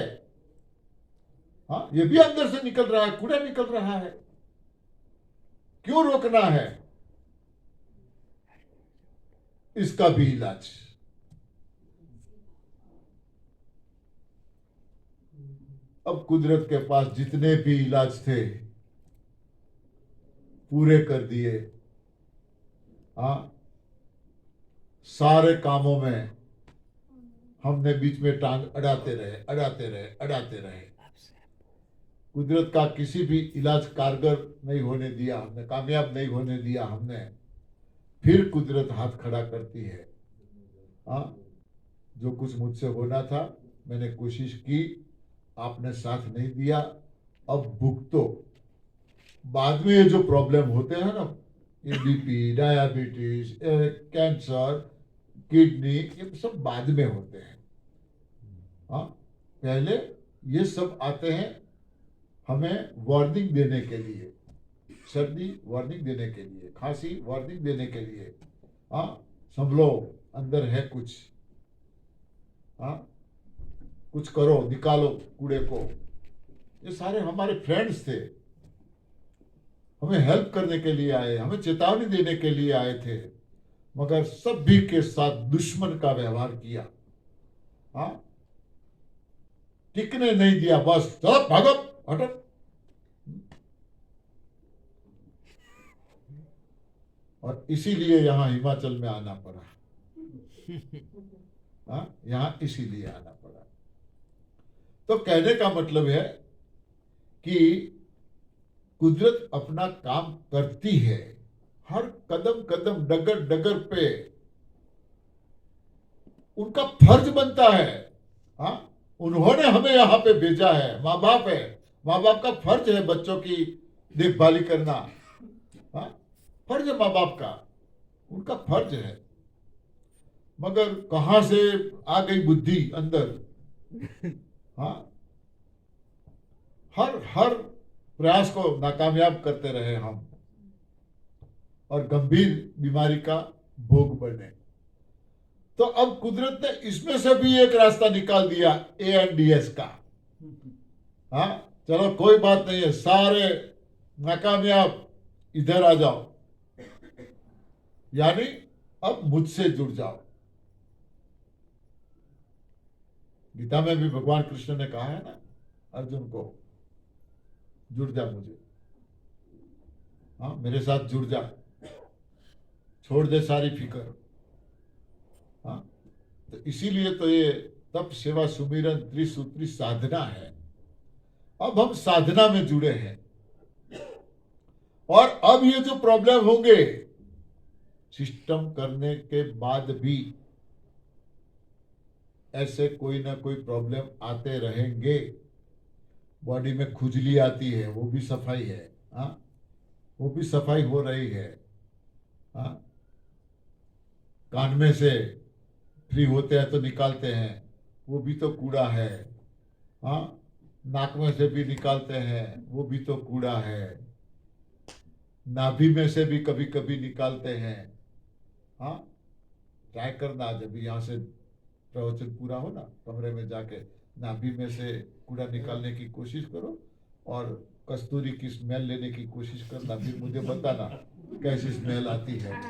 ये भी अंदर से निकल रहा है, कूड़ा निकल रहा है। क्यों रोकना है, इसका भी इलाज। अब कुदरत के पास जितने भी इलाज थे पूरे कर दिए। सारे कामों में हमने बीच में टांग अड़ाते रहे। कुदरत का किसी भी इलाज कारगर नहीं होने दिया हमने, कामयाब नहीं होने दिया हमने। फिर कुदरत हाथ खड़ा करती है। जो कुछ मुझसे होना था मैंने कोशिश की, आपने साथ नहीं दिया, अब भुगतो। बाद में ये जो प्रॉब्लम होते हैं ना, ये बीपी, डायबिटीज, कैंसर, किडनी, ये सब बाद में होते हैं। पहले ये सब आते हैं हमें वार्निंग देने के लिए, सर्दी वार्निंग देने के लिए, खांसी वार्निंग देने के लिए। संभलो, अंदर है कुछ, कुछ करो, निकालो कूड़े को। ये सारे हमारे फ्रेंड्स थे, हमें हेल्प करने के लिए आए, हमें चेतावनी देने के लिए आए थे, मगर सभी के साथ दुश्मन का व्यवहार किया। टिकने नहीं दिया, बस चलो भागो हटो। और इसीलिए यहां हिमाचल में आना पड़ा। यहां इसीलिए आना पड़ा। तो कहने का मतलब है कि कुदरत अपना काम करती है, हर कदम कदम, डगर डगर पे उनका फर्ज बनता है। उन्होंने हमें यहां पे भेजा है, माँ बाप है, माँ बाप का फर्ज है बच्चों की देखभाली करना। फर्ज है माँ बाप का, उनका फर्ज है। मगर कहां से आ गई बुद्धि अंदर। हर प्रयास को नाकामयाब करते रहे हम, और गंभीर बीमारी का भोग बने। तो अब कुदरत ने इसमें से भी एक रास्ता निकाल दिया, ANDS का। चलो कोई बात नहीं है, सारे नाकामयाब, इधर आ जाओ, यानी अब मुझसे जुड़ जाओ। गीता में भी भगवान कृष्ण ने कहा है ना अर्जुन को, जुड़ जा मुझे, मेरे साथ जुड़ जा, छोड़ दे सारी फिक्र। तो इसीलिए तो ये तप, सेवा, सुमिरन, त्रिसूत्री साधना है। अब हम साधना में जुड़े हैं, और अब ये जो प्रॉब्लम होंगे सिस्टम करने के बाद भी ऐसे कोई ना कोई प्रॉब्लम आते रहेंगे। बॉडी में खुजली आती है, वो भी सफाई है, वो भी सफाई हो रही है। कान में से फ्री होते हैं तो निकालते हैं, वो भी तो कूड़ा है। नाक में से भी निकालते हैं, वो भी तो कूड़ा है। नाभि में से भी कभी कभी निकालते हैं। ट्राई करना, जब यहाँ से प्रवचन पूरा हो ना, कमरे में जाके नाभि में से कूड़ा निकालने की कोशिश करो, और कस्तूरी की स्मेल लेने की कोशिश करना, फिर मुझे बताना कैसी स्मेल आती है।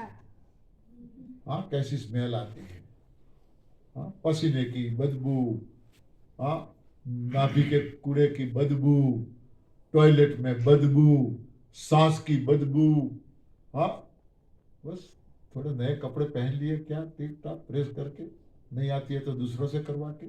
कैसी स्मेल आती है, पसीने की बदबू, नाभि के कूड़े की बदबू, टॉयलेट में बदबू, सांस की बदबू। बस थोड़े नए कपड़े पहन लिए, क्या टिप टाप प्रेस करके, नहीं आती है तो दूसरों से करवा के।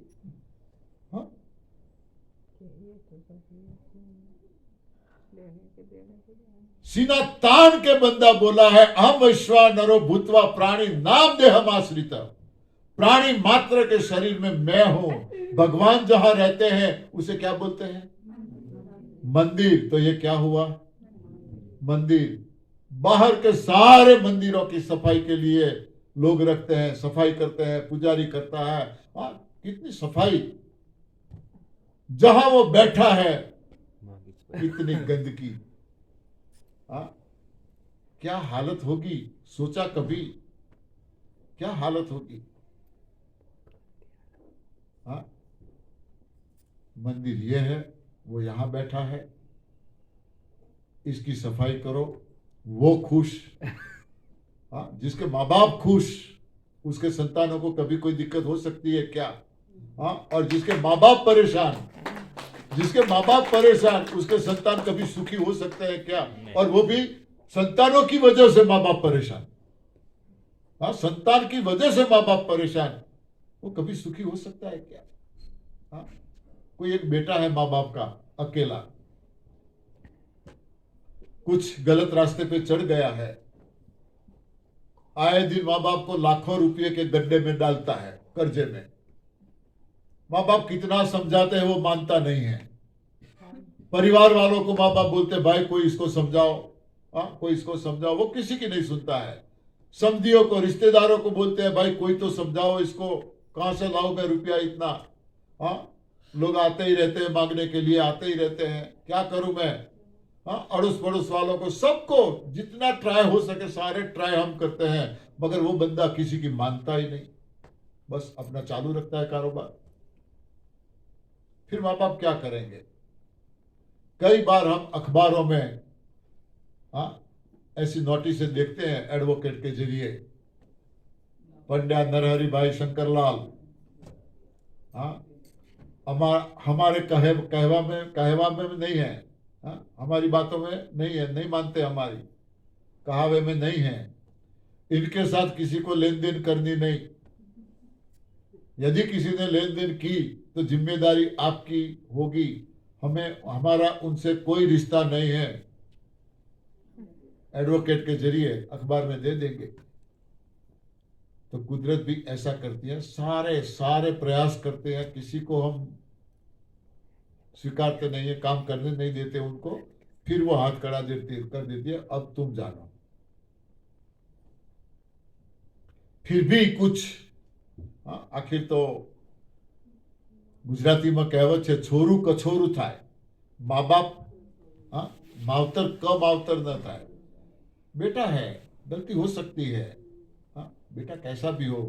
सीना तान के बंदा बोला है, अहम वैश्वानरो भूतवा प्राणी नाम देहम आश्रित। प्राणी मात्र के शरीर में मैं हूं। भगवान जहां रहते हैं उसे क्या बोलते हैं? मंदिर। तो ये क्या हुआ? मंदिर। बाहर के सारे मंदिरों की सफाई के लिए लोग रखते हैं, सफाई करते हैं, पुजारी करता है। कितनी सफाई। जहां वो बैठा है इतनी गंदगी। क्या हालत होगी? सोचा कभी क्या हालत होगी? मंदिर ये है, वो यहां बैठा है, इसकी सफाई करो, वो खुश। जिसके माँ बाप खुश उसके संतानों को कभी कोई दिक्कत हो सकती है क्या? और जिसके माँ बाप परेशान उसके संतान कभी सुखी हो सकते हैं क्या? और वो भी संतानों की वजह से माँ बाप परेशान। संतान की वजह से माँ बाप परेशान, वो कभी सुखी हो सकता है क्या? कोई एक बेटा है माँ बाप का अकेला, कुछ गलत रास्ते पे चढ़ गया है, आए दिन माँ बाप को लाखों रुपए के गड्ढे में डालता है, कर्जे में। माँ बाप कितना समझाते हैं वो मानता नहीं है। परिवार वालों को माँ बाप बोलते भाई कोई इसको समझाओ, कोई इसको समझाओ, वो किसी की नहीं सुनता है। समझियों को, रिश्तेदारों को बोलते हैं भाई कोई तो समझाओ इसको, कहां से लाओगे रुपया इतना? लोग आते ही रहते हैं, मांगने के लिए आते ही रहते हैं, क्या करूं मैं? अड़ोस पड़ोस वालों को, सबको जितना ट्राई हो सके सारे ट्राई हम करते हैं, मगर वो बंदा किसी की मानता ही नहीं, बस अपना चालू रखता है कारोबार। फिर माँ बाप क्या करेंगे? कई बार हम अखबारों में ऐसी नोटिस देखते हैं एडवोकेट के जरिए, पंड्या नरहरि भाई शंकरलाल हमारे कहवा में नहीं है, हमारी बातों में नहीं है, नहीं मानते, हमारी कहावे में नहीं है, इनके साथ किसी को लेन देन करनी नहीं। यदि किसी ने लेन देन की तो जिम्मेदारी आपकी होगी, हमारा उनसे कोई रिश्ता नहीं है। एडवोकेट के जरिए अखबार में दे देंगे। तो कुदरत भी ऐसा करती है, सारे प्रयास करते हैं, किसी को हम स्वीकारते नहीं है, काम करने नहीं देते उनको, फिर वो हाथ खड़ा कर देती है, अब तुम जानो। फिर भी कुछ आखिर तो गुजराती में कहेवत है, छोरू कछोरू थाय, माँ बाप मावतर क मावतर न थाय। बेटा है, गलती हो सकती है, बेटा कैसा भी हो,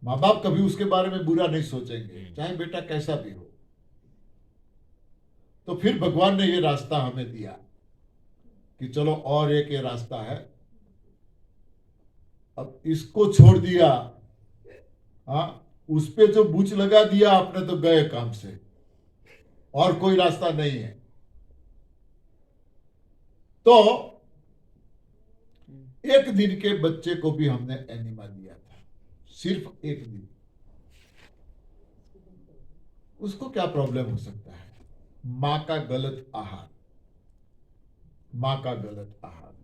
माँ बाप कभी उसके बारे में बुरा नहीं सोचेंगे, चाहे बेटा कैसा भी हो। तो फिर भगवान ने ये रास्ता हमें दिया कि चलो और एक ये रास्ता है, अब इसको छोड़ दिया, उस पे जो बूच लगा दिया आपने तो गए काम से, और कोई रास्ता नहीं है। तो एक दिन के बच्चे को भी हमने एनिमा दिया था, सिर्फ एक दिन। उसको क्या प्रॉब्लम हो सकता है? मां का गलत आहार, मां का गलत आहार।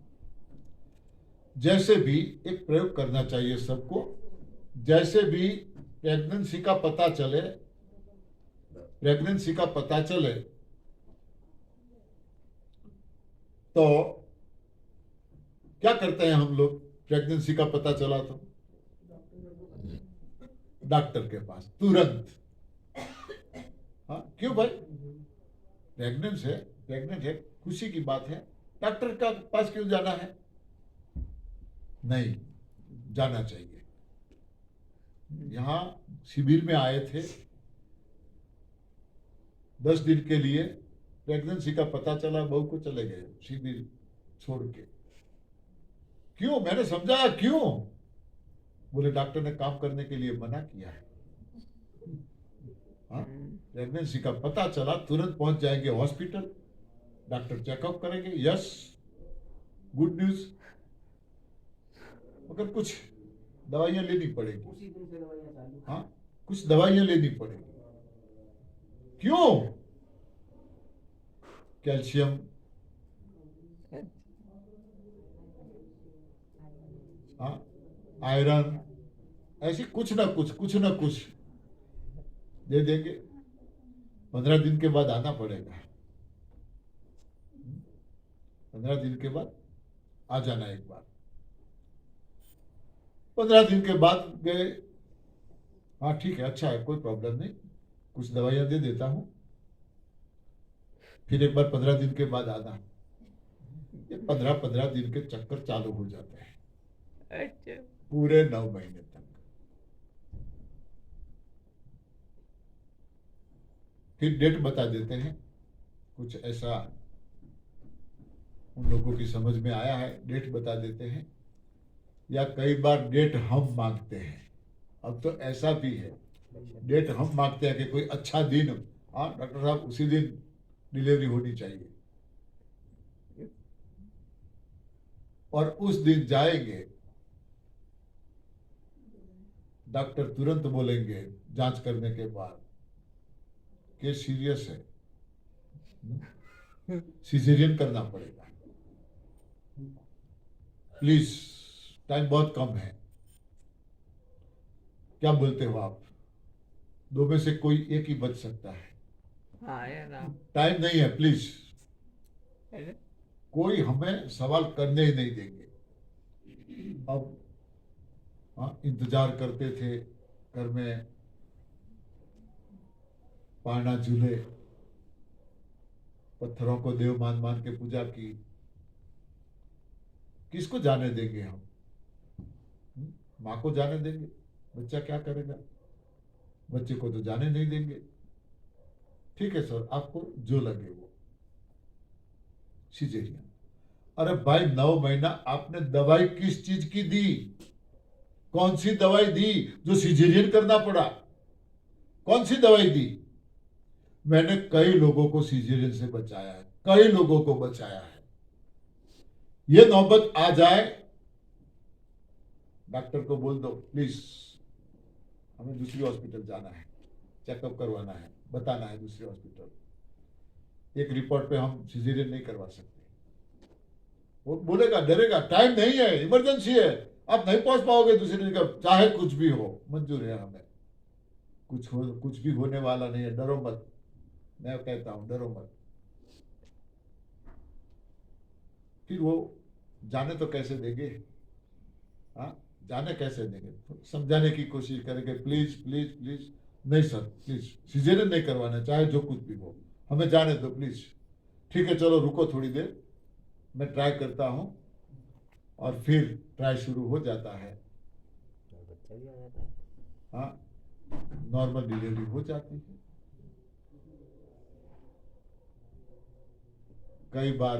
जैसे भी एक प्रयोग करना चाहिए सबको, जैसे भी प्रेगनेंसी का पता चले तो क्या करते हैं हम लोग? प्रेगनेंसी का पता चला तो डॉक्टर के पास तुरंत। क्यों भाई? प्रेग्नेंट है, खुशी की बात है, डॉक्टर का पास क्यों जाना है? नहीं जाना चाहिए। यहां शिविर में आए थे 10 दिन के लिए, प्रेगनेंसी का पता चला, बहू को चले गए शिविर छोड़ के। क्यों? मैंने समझाया क्यों? बोले डॉक्टर ने काम करने के लिए मना किया है। प्रेगनेंसी का पता चला, तुरंत पहुंच जाएंगे हॉस्पिटल, डॉक्टर चेकअप करेंगे, यस गुड न्यूज, मगर कुछ दवाइयां लेनी पड़ेगी। उसी दिन से दवाइयां चालू। कुछ दवाइयां लेनी पड़ेगी। क्यों? कैल्शियम, आयरन, ऐसी कुछ ना कुछ दे देंगे। 15 दिन के बाद आना पड़ेगा। 15 दिन के बाद आ जाना एक बार। 15 दिन के बाद गए, हाँ ठीक है, अच्छा है, कोई प्रॉब्लम नहीं, कुछ दवाइयां दे देता हूं, फिर एक बार 15 दिन के बाद आना। ये 15 दिन के चक्कर चालू हो जाते हैं अच्छा पूरे 9 महीने तक। फिर डेट बता देते हैं, कुछ ऐसा उन लोगों की समझ में आया है, डेट बता देते हैं, या कई बार डेट हम मांगते हैं। अब तो ऐसा भी है, डेट हम मांगते हैं कि कोई अच्छा दिन, हाँ डॉक्टर साहब उसी दिन डिलीवरी होनी चाहिए, और उस दिन जाएंगे, डॉक्टर तुरंत बोलेंगे जांच करने के बाद केस सीरियस है, सिजेरियन करना पड़ेगा, प्लीज टाइम बहुत कम है। क्या बोलते हो आप? दो में से कोई एक ही बच सकता है, हाँ या ना टाइम नहीं है, प्लीज। है ना? कोई हमें सवाल करने ही नहीं देंगे। अब हाँ, इंतजार करते थे घर में, पाना झूले, पत्थरों को देव मान मान के पूजा की, किसको जाने देंगे हम? माँ को जाने देंगे? बच्चा क्या करेगा? बच्चे को तो जाने नहीं देंगे। ठीक है सर, आपको जो लगे वो, सिजेरियन। अरे भाई 9 महीना आपने दवाई किस चीज की दी? कौन सी दवाई दी जो सिजेरियन करना पड़ा? कौन सी दवाई दी? मैंने कई लोगों को सिजेरियन से बचाया है, कई लोगों को बचाया है। ये नौबत आ जाए, डॉक्टर को बोल दो प्लीज हमें दूसरी हॉस्पिटल जाना है, चेकअप करवाना है, बताना है दूसरी हॉस्पिटल, एक रिपोर्ट पे हम सिजेरियन नहीं करवा सकते। वो बोलेगा, डरेगा, टाइम नहीं है, इमरजेंसी है, आप नहीं पहुंच पाओगे दूसरी जगह, चाहे कुछ भी हो, मंजूर है हमें, कुछ भी होने वाला नहीं है, डरो मत। मैं कहता हूं डरो मत। फिर वो जाने तो कैसे देंगे? हाँ, जाने कैसे देंगे? समझाने की कोशिश करेंगे, प्लीज प्लीज प्लीज, नहीं सर प्लीज सिजेरियन नहीं करवाना, चाहे जो कुछ भी हो, हमें जाने दो प्लीज। ठीक है चलो रुको थोड़ी देर, मैं ट्राई करता हूं, और फिर ट्राई शुरू हो जाता है। बच्चा भी आ जाता है। हाँ, नॉर्मल डिलीवरी हो जाती है। कई बार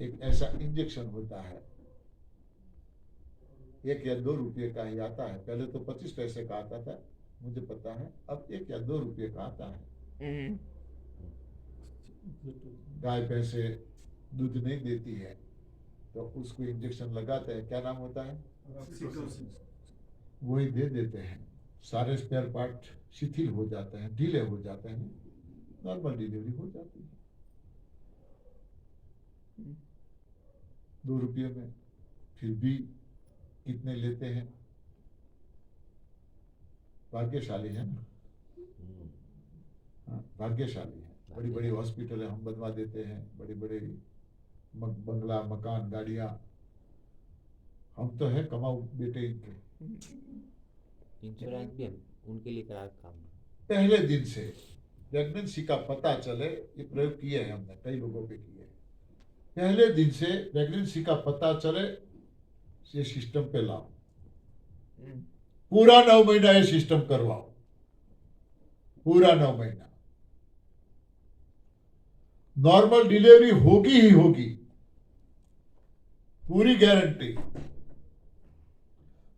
एक ऐसा इंजेक्शन होता है, 1 या 2 रुपये का ही आता है, पहले तो 25 पैसे का आता था, मुझे पता है, अब 1 या 2 रुपये का आता है। गाय भैंसे दूध नहीं देती है तो उसको इंजेक्शन लगाते हैं, क्या नाम होता है? वही दे देते हैं, सारे स्पेयर पार्ट शिथिल हो जाते हैं, ढीले हो जाते हैं, नॉर्मल डिलीवरी हो जाती है 2 रुपये में। फिर भी कितने लेते हैं? भाग्यशाली है ना, हाँ, भाग्यशाली है। बड़ी बड़ी हॉस्पिटल हम बनवा देते हैं, बड़ी बड़ी बंगला, मकान, गाड़ियां, हम तो है कमाऊ बेटे इनके। इंश्योरेंस भी हम उनके लिए करा काम। पहले दिन से प्रेगनेंसी का पता चले, ये प्रयोग किए हैं हमने, कई लोगों पे किए हैं। पहले दिन से प्रेगनेंसी का पता चले, ये सिस्टम पे लाओ, पूरा 9 महीना ये सिस्टम करवाओ, पूरा 9 महीना नॉर्मल डिलीवरी होगी ही होगी, पूरी गारंटी।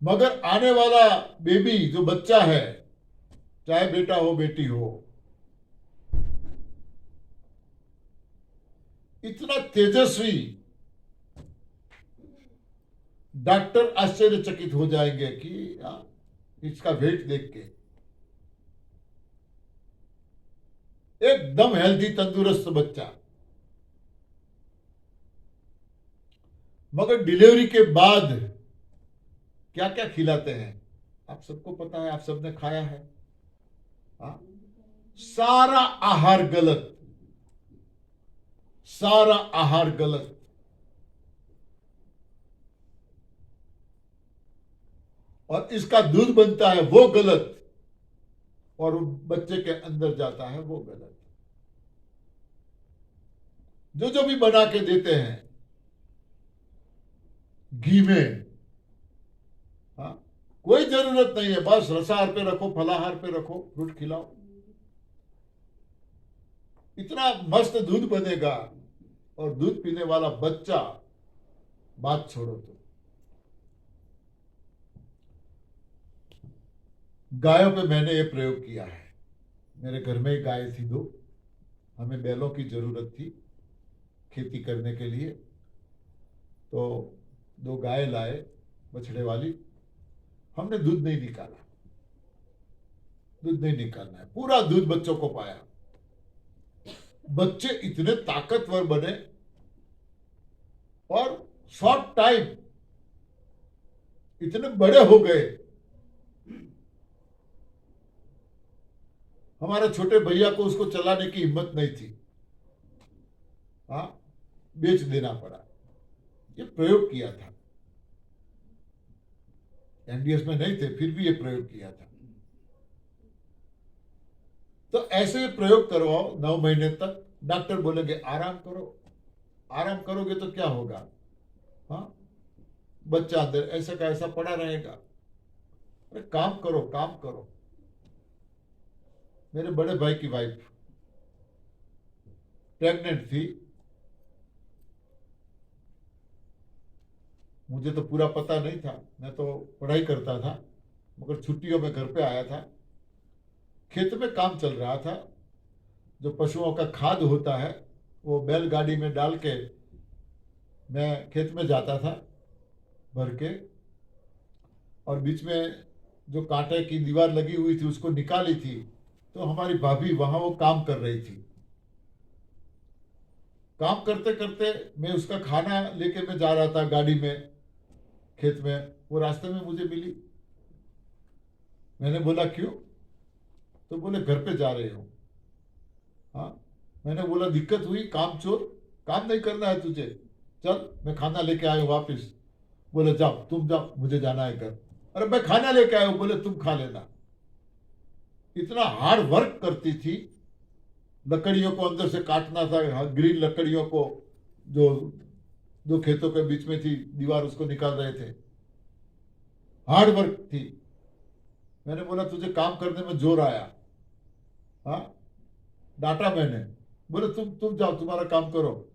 मगर आने वाला बेबी जो बच्चा है, चाहे बेटा हो बेटी हो, इतना तेजस्वी, डॉक्टर आश्चर्यचकित हो जाएंगे कि इसका वेट देख के, एकदम हेल्दी तंदुरुस्त बच्चा। मगर डिलीवरी के बाद क्या क्या खिलाते हैं? आप सबको पता है, आप सबने खाया है। हाँ? सारा आहार गलत, सारा आहार गलत। और इसका दूध बनता है वो गलत, और बच्चे के अंदर जाता है वो गलत। जो भी बना के देते हैं घी में, हाँ, कोई जरूरत नहीं है, बस रसाहार पे रखो, फलाहार पे रखो, फ्रूट खिलाओ, इतना मस्त दूध बनेगा। और दूध पीने वाला बच्चा, बात छोड़ो। तो गायों पे मैंने ये प्रयोग किया है। मेरे घर में ही गाय थी 2, हमें बैलों की जरूरत थी खेती करने के लिए, तो 2 गाय लाए बछड़े वाली। हमने दूध नहीं निकाला, दूध नहीं निकालना है, पूरा दूध बच्चों को पाया। बच्चे इतने ताकतवर बने और शॉर्ट टाइम इतने बड़े हो गए। हमारे छोटे भैया को उसको चलाने की हिम्मत नहीं थी, हाँ, बेच देना पड़ा। ये प्रयोग किया था, एनडीएस में नहीं थे, फिर भी ये प्रयोग किया था। तो ऐसे प्रयोग करवाओ 9 महीने तक। डॉक्टर बोलेंगे आराम करो, आराम करोगे तो क्या होगा, हाँ, बच्चा अंदर ऐसा का ऐसा पड़ा रहेगा। अरे काम करो, काम करो। मेरे बड़े भाई की वाइफ प्रेग्नेंट थी, मुझे तो पूरा पता नहीं था, मैं तो पढ़ाई करता था, मगर छुट्टियों में घर पे आया था। खेत में काम चल रहा था, जो पशुओं का खाद होता है वो बैलगाड़ी में डाल के मैं खेत में जाता था भर के, और बीच में जो कांटे की दीवार लगी हुई थी उसको निकाली थी, तो हमारी भाभी वहां वो काम कर रही थी। काम करते करते मैं उसका खाना लेके मैं जा रहा था गाड़ी में खेत में, वो रास्ते में मुझे मिली। मैंने बोला क्यों, तो बोले घर पे जा रहे हो। हाँ, मैंने बोला दिक्कत हुई, काम चोर, काम नहीं करना है तुझे, चल मैं खाना लेके आया हूं वापिस। बोले जाओ, तुम जाओ, मुझे जाना है घर। अरे मैं खाना लेके आया हूं, बोले तुम खा लेना। इतना हार्ड वर्क करती थी, लकड़ियों को अंदर से काटना था, ग्रीन लकड़ियों को जो 2 खेतों के बीच में थी दीवार, उसको निकाल रहे थे, हार्ड वर्क थी। मैंने बोला तुझे काम करने में जोर आया, हाँ, डांटा मैंने। बोले तुम जाओ, तुम्हारा काम करो।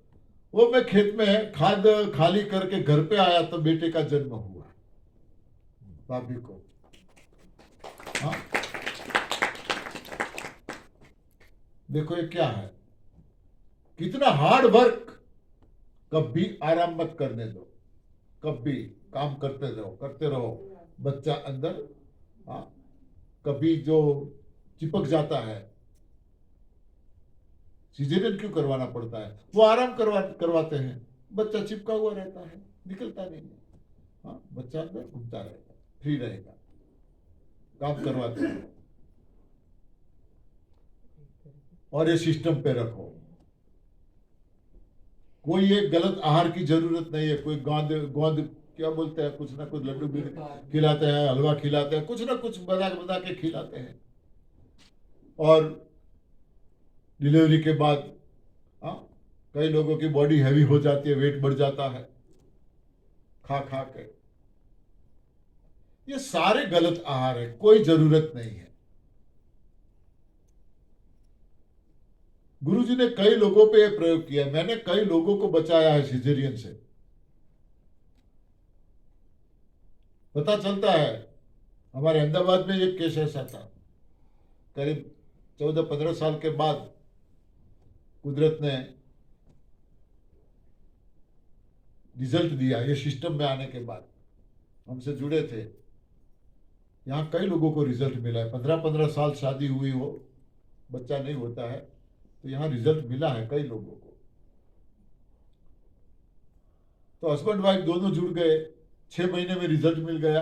वो मैं खेत में खाद खाली करके घर पे आया तो बेटे का जन्म हुआ, भाभी को। हाँ, देखो ये क्या है, कितना हार्ड वर्क। कभी आराम मत करने दो, कभी काम करते रहो। बच्चा अंदर, हाँ, कभी जो चिपक जाता है, सिजेरियन क्यों करवाना पड़ता है, वो आराम करवाते हैं, बच्चा चिपका हुआ रहता है, निकलता नहीं है। हाँ, बच्चा अंदर घूमता रहेगा, फ्री रहेगा, काम करवाते हैं। और ये सिस्टम पे रखो, कोई एक गलत आहार की जरूरत नहीं है। कोई गोंद गोंद क्या बोलते हैं, कुछ ना कुछ लड्डू भी खिलाते हैं, हलवा खिलाते हैं, कुछ ना कुछ बना के खिलाते हैं। और डिलीवरी के बाद, हाँ, कई लोगों की बॉडी हैवी हो जाती है, वेट बढ़ जाता है खा खा के। ये सारे गलत आहार है, कोई जरूरत नहीं है। गुरुजी ने कई लोगों पे यह प्रयोग किया, मैंने कई लोगों को बचाया है सिजेरियन से। पता चलता है, हमारे अहमदाबाद में एक केस ऐसा था, करीब 14-15 साल के बाद कुदरत ने रिजल्ट दिया। ये सिस्टम में आने के बाद हमसे जुड़े थे, यहाँ कई लोगों को रिजल्ट मिला है। 15-15 साल शादी हुई हो, बच्चा नहीं होता है, तो यहाँ रिजल्ट मिला है कई लोगों को। तो हस्बैंड वाइफ दोनों जुड़ गए, 6 महीने में रिजल्ट मिल गया।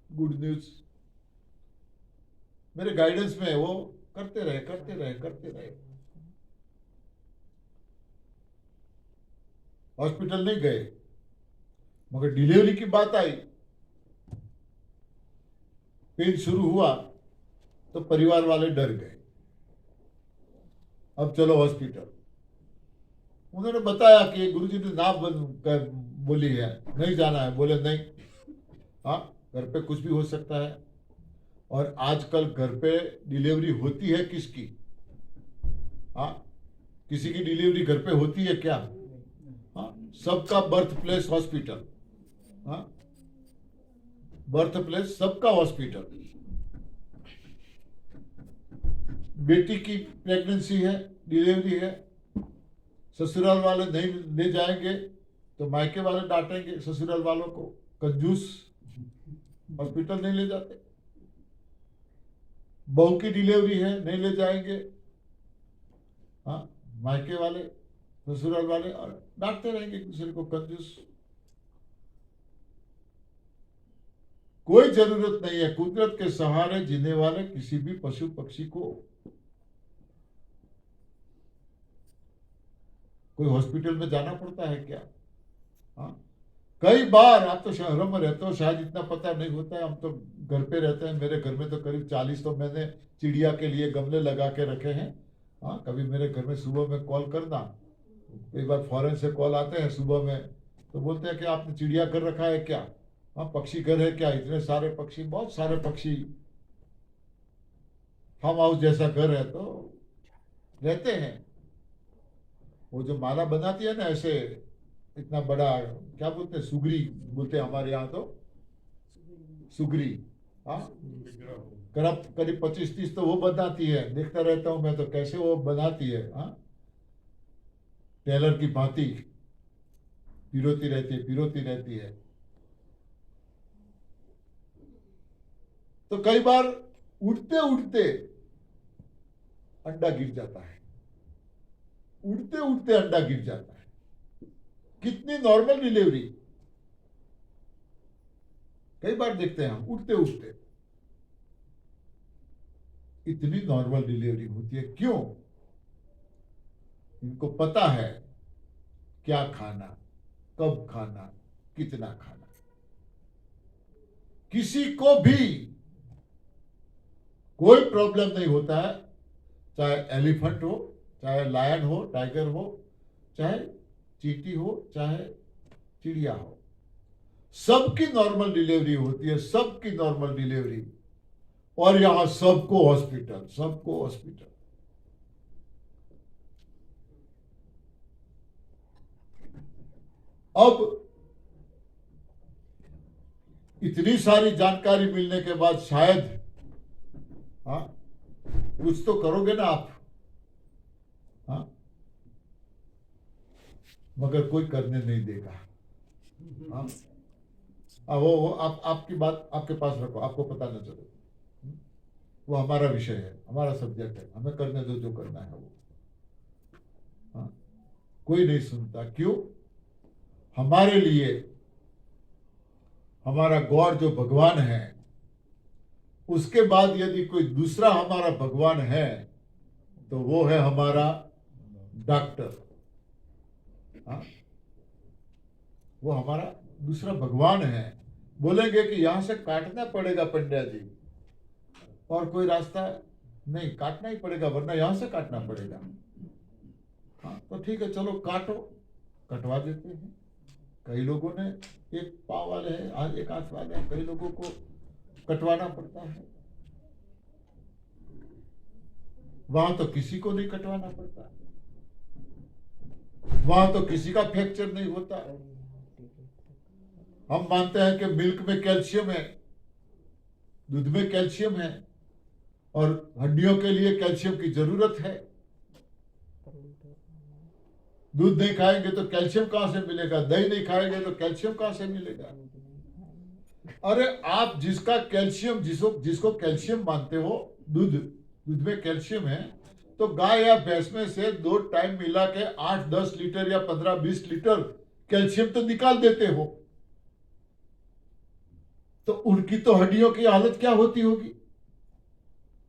Good news. मेरे गाइडेंस में वो करते रहे। हॉस्पिटल नहीं गए, मगर डिलीवरी की बात आई, पेन शुरू हुआ तो परिवार वाले डर गए। अब चलो हॉस्पिटल। उन्होंने बताया कि गुरुजी ने ना बोली है, नहीं जाना है। बोले नहीं, हाँ घर पे कुछ भी हो सकता है। और आजकल घर पे डिलीवरी होती है किसकी? हाँ, किसी की डिलीवरी घर पे होती है क्या? हाँ, सबका बर्थ प्लेस हॉस्पिटल। हाँ, बर्थ प्लेस सबका हॉस्पिटल। बेटी की प्रेगनेंसी है, डिलीवरी है, ससुराल वाले नहीं ले जाएंगे तो मायके वाले डांटेंगे ससुराल वालों को, कंजूस, हॉस्पिटल नहीं ले जाते। बहू की डिलीवरी है, नहीं ले जाएंगे, हाँ मायके वाले ससुराल वाले, और डांटते रहेंगे एक दूसरे को, कंजूस। कोई जरूरत नहीं है कुदरत के सहारे जीने वाले किसी भी पशु पक्षी को कोई हॉस्पिटल में जाना पड़ता है क्या? हाँ, कई बार, आप तो शहरों में रहते हो, शायद इतना पता नहीं होता है, हम तो घर पे रहते हैं। मेरे घर में तो करीब 40 तो मैंने चिड़िया के लिए गमले लगा के रखे हैं। हाँ, कभी मेरे घर में सुबह में कॉल करना, कई बार फॉरेन से कॉल आते हैं सुबह में, तो बोलते हैं कि आपने चिड़िया घर रखा है क्या? हाँ, पक्षी घर है क्या? इतने सारे पक्षी, बहुत सारे पक्षी, फार्म हाउस जैसा घर है तो रहते हैं। वो जो माला बनाती है ना ऐसे, इतना बड़ा, क्या बोलते हैं, सुगरी बोलते हैं हमारे यहाँ तो, सुगरी। हाँ, करीब 25-30 तो वो बनाती है। देखता रहता हूं मैं तो कैसे वो बनाती है। हाँ, टेलर की भांति पिरोती रहती है। तो कई बार उड़ते उड़ते अंडा गिर जाता है, उड़ते उड़ते अंडा गिर जाता है। कितनी नॉर्मल डिलीवरी, कई बार देखते हैं हम, उड़ते उड़ते इतनी नॉर्मल डिलीवरी होती है। क्यों? इनको पता है क्या खाना, कब खाना, कितना खाना। किसी को भी कोई प्रॉब्लम नहीं होता है, चाहे एलिफेंट हो, चाहे लायन हो, टाइगर हो, चाहे चींटी हो, चाहे चिड़िया हो, सबकी नॉर्मल डिलीवरी होती है, सबकी नॉर्मल डिलीवरी। और यहां सबको हॉस्पिटल। अब इतनी सारी जानकारी मिलने के बाद शायद, हाँ, कुछ तो करोगे ना आप। हाँ, मगर कोई करने नहीं देगा। हाँ, वो आपकी बात आपके पास रखो, आपको पता न चले। वो हमारा विषय है, हमारा सब्जेक्ट है, हमें करने दो जो करना है वो। हाँ, कोई नहीं सुनता। क्यों? हमारे लिए हमारा गॉड जो भगवान है, उसके बाद यदि कोई दूसरा हमारा भगवान है तो वो है हमारा डॉक्टर। हाँ, वो हमारा दूसरा भगवान है। बोलेंगे कि यहां से काटना पड़ेगा पंड्या जी, और कोई रास्ता नहीं, काटना ही पड़ेगा, वरना यहां से काटना पड़ेगा। हाँ, तो ठीक है, चलो काटो, कटवा देते हैं। कई लोगों ने, एक पाँव वाले हैं, आज एक हाथ वाले हैं, कई लोगों को कटवाना पड़ता है। वहां तो किसी को नहीं कटवाना पड़ता, वहां तो किसी का फ्रैक्चर नहीं होता। हम मानते हैं कि मिल्क में कैल्शियम है, दूध में कैल्शियम है, और हड्डियों के लिए कैल्शियम की जरूरत है। दूध नहीं खाएंगे तो कैल्शियम कहां से मिलेगा? दही नहीं खाएंगे तो कैल्शियम कहां से मिलेगा? अरे आप जिसका कैल्शियम, जिसको कैल्शियम मानते हो, दूध में कैल्शियम है, तो गाय या भैंस में से 2 टाइम मिला के 8-10 लीटर या 15-20 लीटर कैल्शियम तो निकाल देते हो। तो उनकी तो हड्डियों की हालत क्या होती होगी।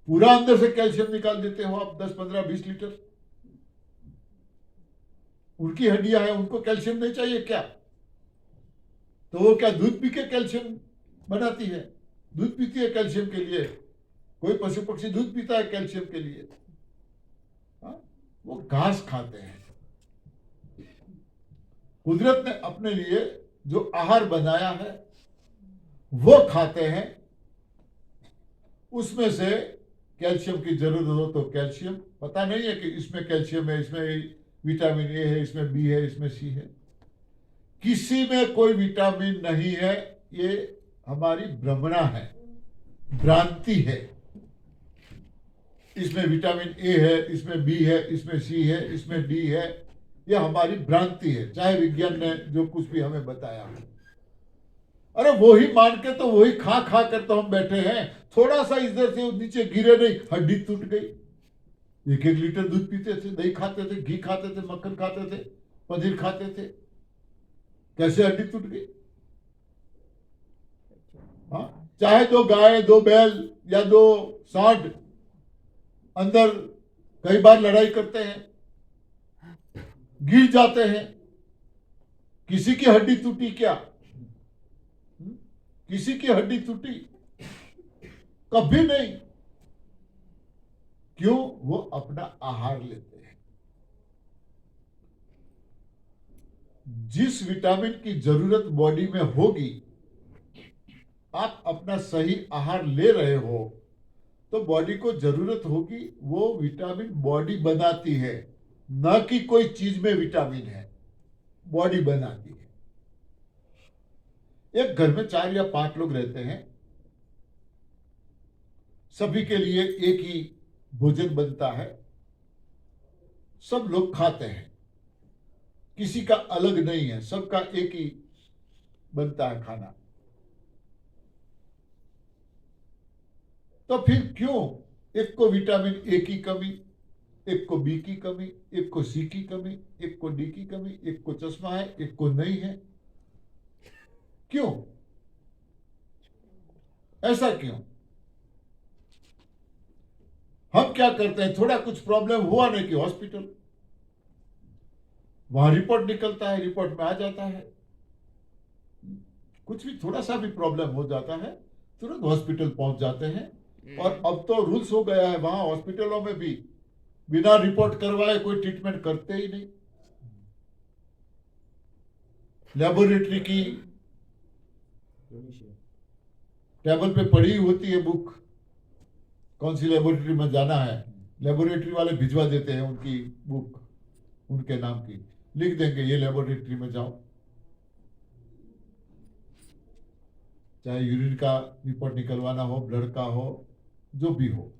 पूरा अंदर से कैल्शियम निकाल देते हो आप 10, 15, 20 लीटर। उनकी हड्डियां हैं, उनको कैल्शियम नहीं चाहिए क्या? तो वो क्या दूध पी के कैल्शियम बनाती है? दूध पीती है कैल्शियम के लिए। कोई पशु पक्षी दूध पीता है कैल्शियम के लिए? हाँ? वो घास खाते हैं। कुदरत ने अपने लिए जो आहार बनाया है वो खाते हैं। उसमें से कैल्शियम की जरूरत हो तो कैल्शियम, पता नहीं है कि इसमें कैल्शियम है, इसमें विटामिन ए है, इसमें बी है, इसमें सी है। किसी में कोई विटामिन नहीं है। ये हमारी भ्रमणा है, भ्रांति है। इसमें विटामिन ए है, इसमें बी है, इसमें सी है, इसमें डी है। ये हमारी भ्रांति है, चाहे विज्ञान ने जो कुछ भी हमें बताया है। अरे वही मान के तो वही खा खा कर तो हम बैठे हैं। थोड़ा सा इधर से नीचे गिरे नहीं, हड्डी टूट गई। 1-1 लीटर दूध पीते थे, दही खाते थे, घी खाते थे, मक्खन खाते थे, पनीर खाते थे, कैसे हड्डी टूट गई? हाँ, चाहे 2 गाय, 2 बैल या 2 सांड अंदर कई बार लड़ाई करते हैं, गिर जाते हैं, किसी की हड्डी टूटी क्या? किसी की हड्डी टूटी? कभी नहीं। क्यों? वो अपना आहार लेते हैं। जिस विटामिन की जरूरत बॉडी में होगी, आप अपना सही आहार ले रहे हो तो बॉडी को जरूरत होगी, वो विटामिन बॉडी बनाती है। न कि कोई चीज में विटामिन है, बॉडी बनाती है। एक घर में 4 या 5 लोग रहते हैं, सभी के लिए एक ही भोजन बनता है, सब लोग खाते हैं, किसी का अलग नहीं है, सबका एक ही बनता है खाना। तो फिर क्यों एक को विटामिन ए की कमी, एक को बी की कमी, एक को सी की कमी, एक को डी की कमी, एक को चश्मा है, एक को नहीं है? क्यों? ऐसा क्यों? हम क्या करते हैं, थोड़ा कुछ प्रॉब्लम हुआ नहीं कि हॉस्पिटल, वहां रिपोर्ट निकलता है, रिपोर्ट में आ जाता है। कुछ भी थोड़ा सा भी प्रॉब्लम हो जाता है, तुरंत हॉस्पिटल पहुंच जाते हैं। और अब तो रूल्स हो गया है, वहां हॉस्पिटलों में भी बिना रिपोर्ट करवाए कोई ट्रीटमेंट करते ही नहीं। लेबोरेटरी की टेबल पे पड़ी होती है बुक, कौन सी लेबोरेटरी में जाना है, लेबोरेटरी वाले भिजवा देते हैं उनकी बुक, उनके नाम की, लिख देंगे ये लेबोरेटरी में जाओ। चाहे यूरिन का रिपोर्ट निकलवाना हो, ब्लड का हो, जो भी हो।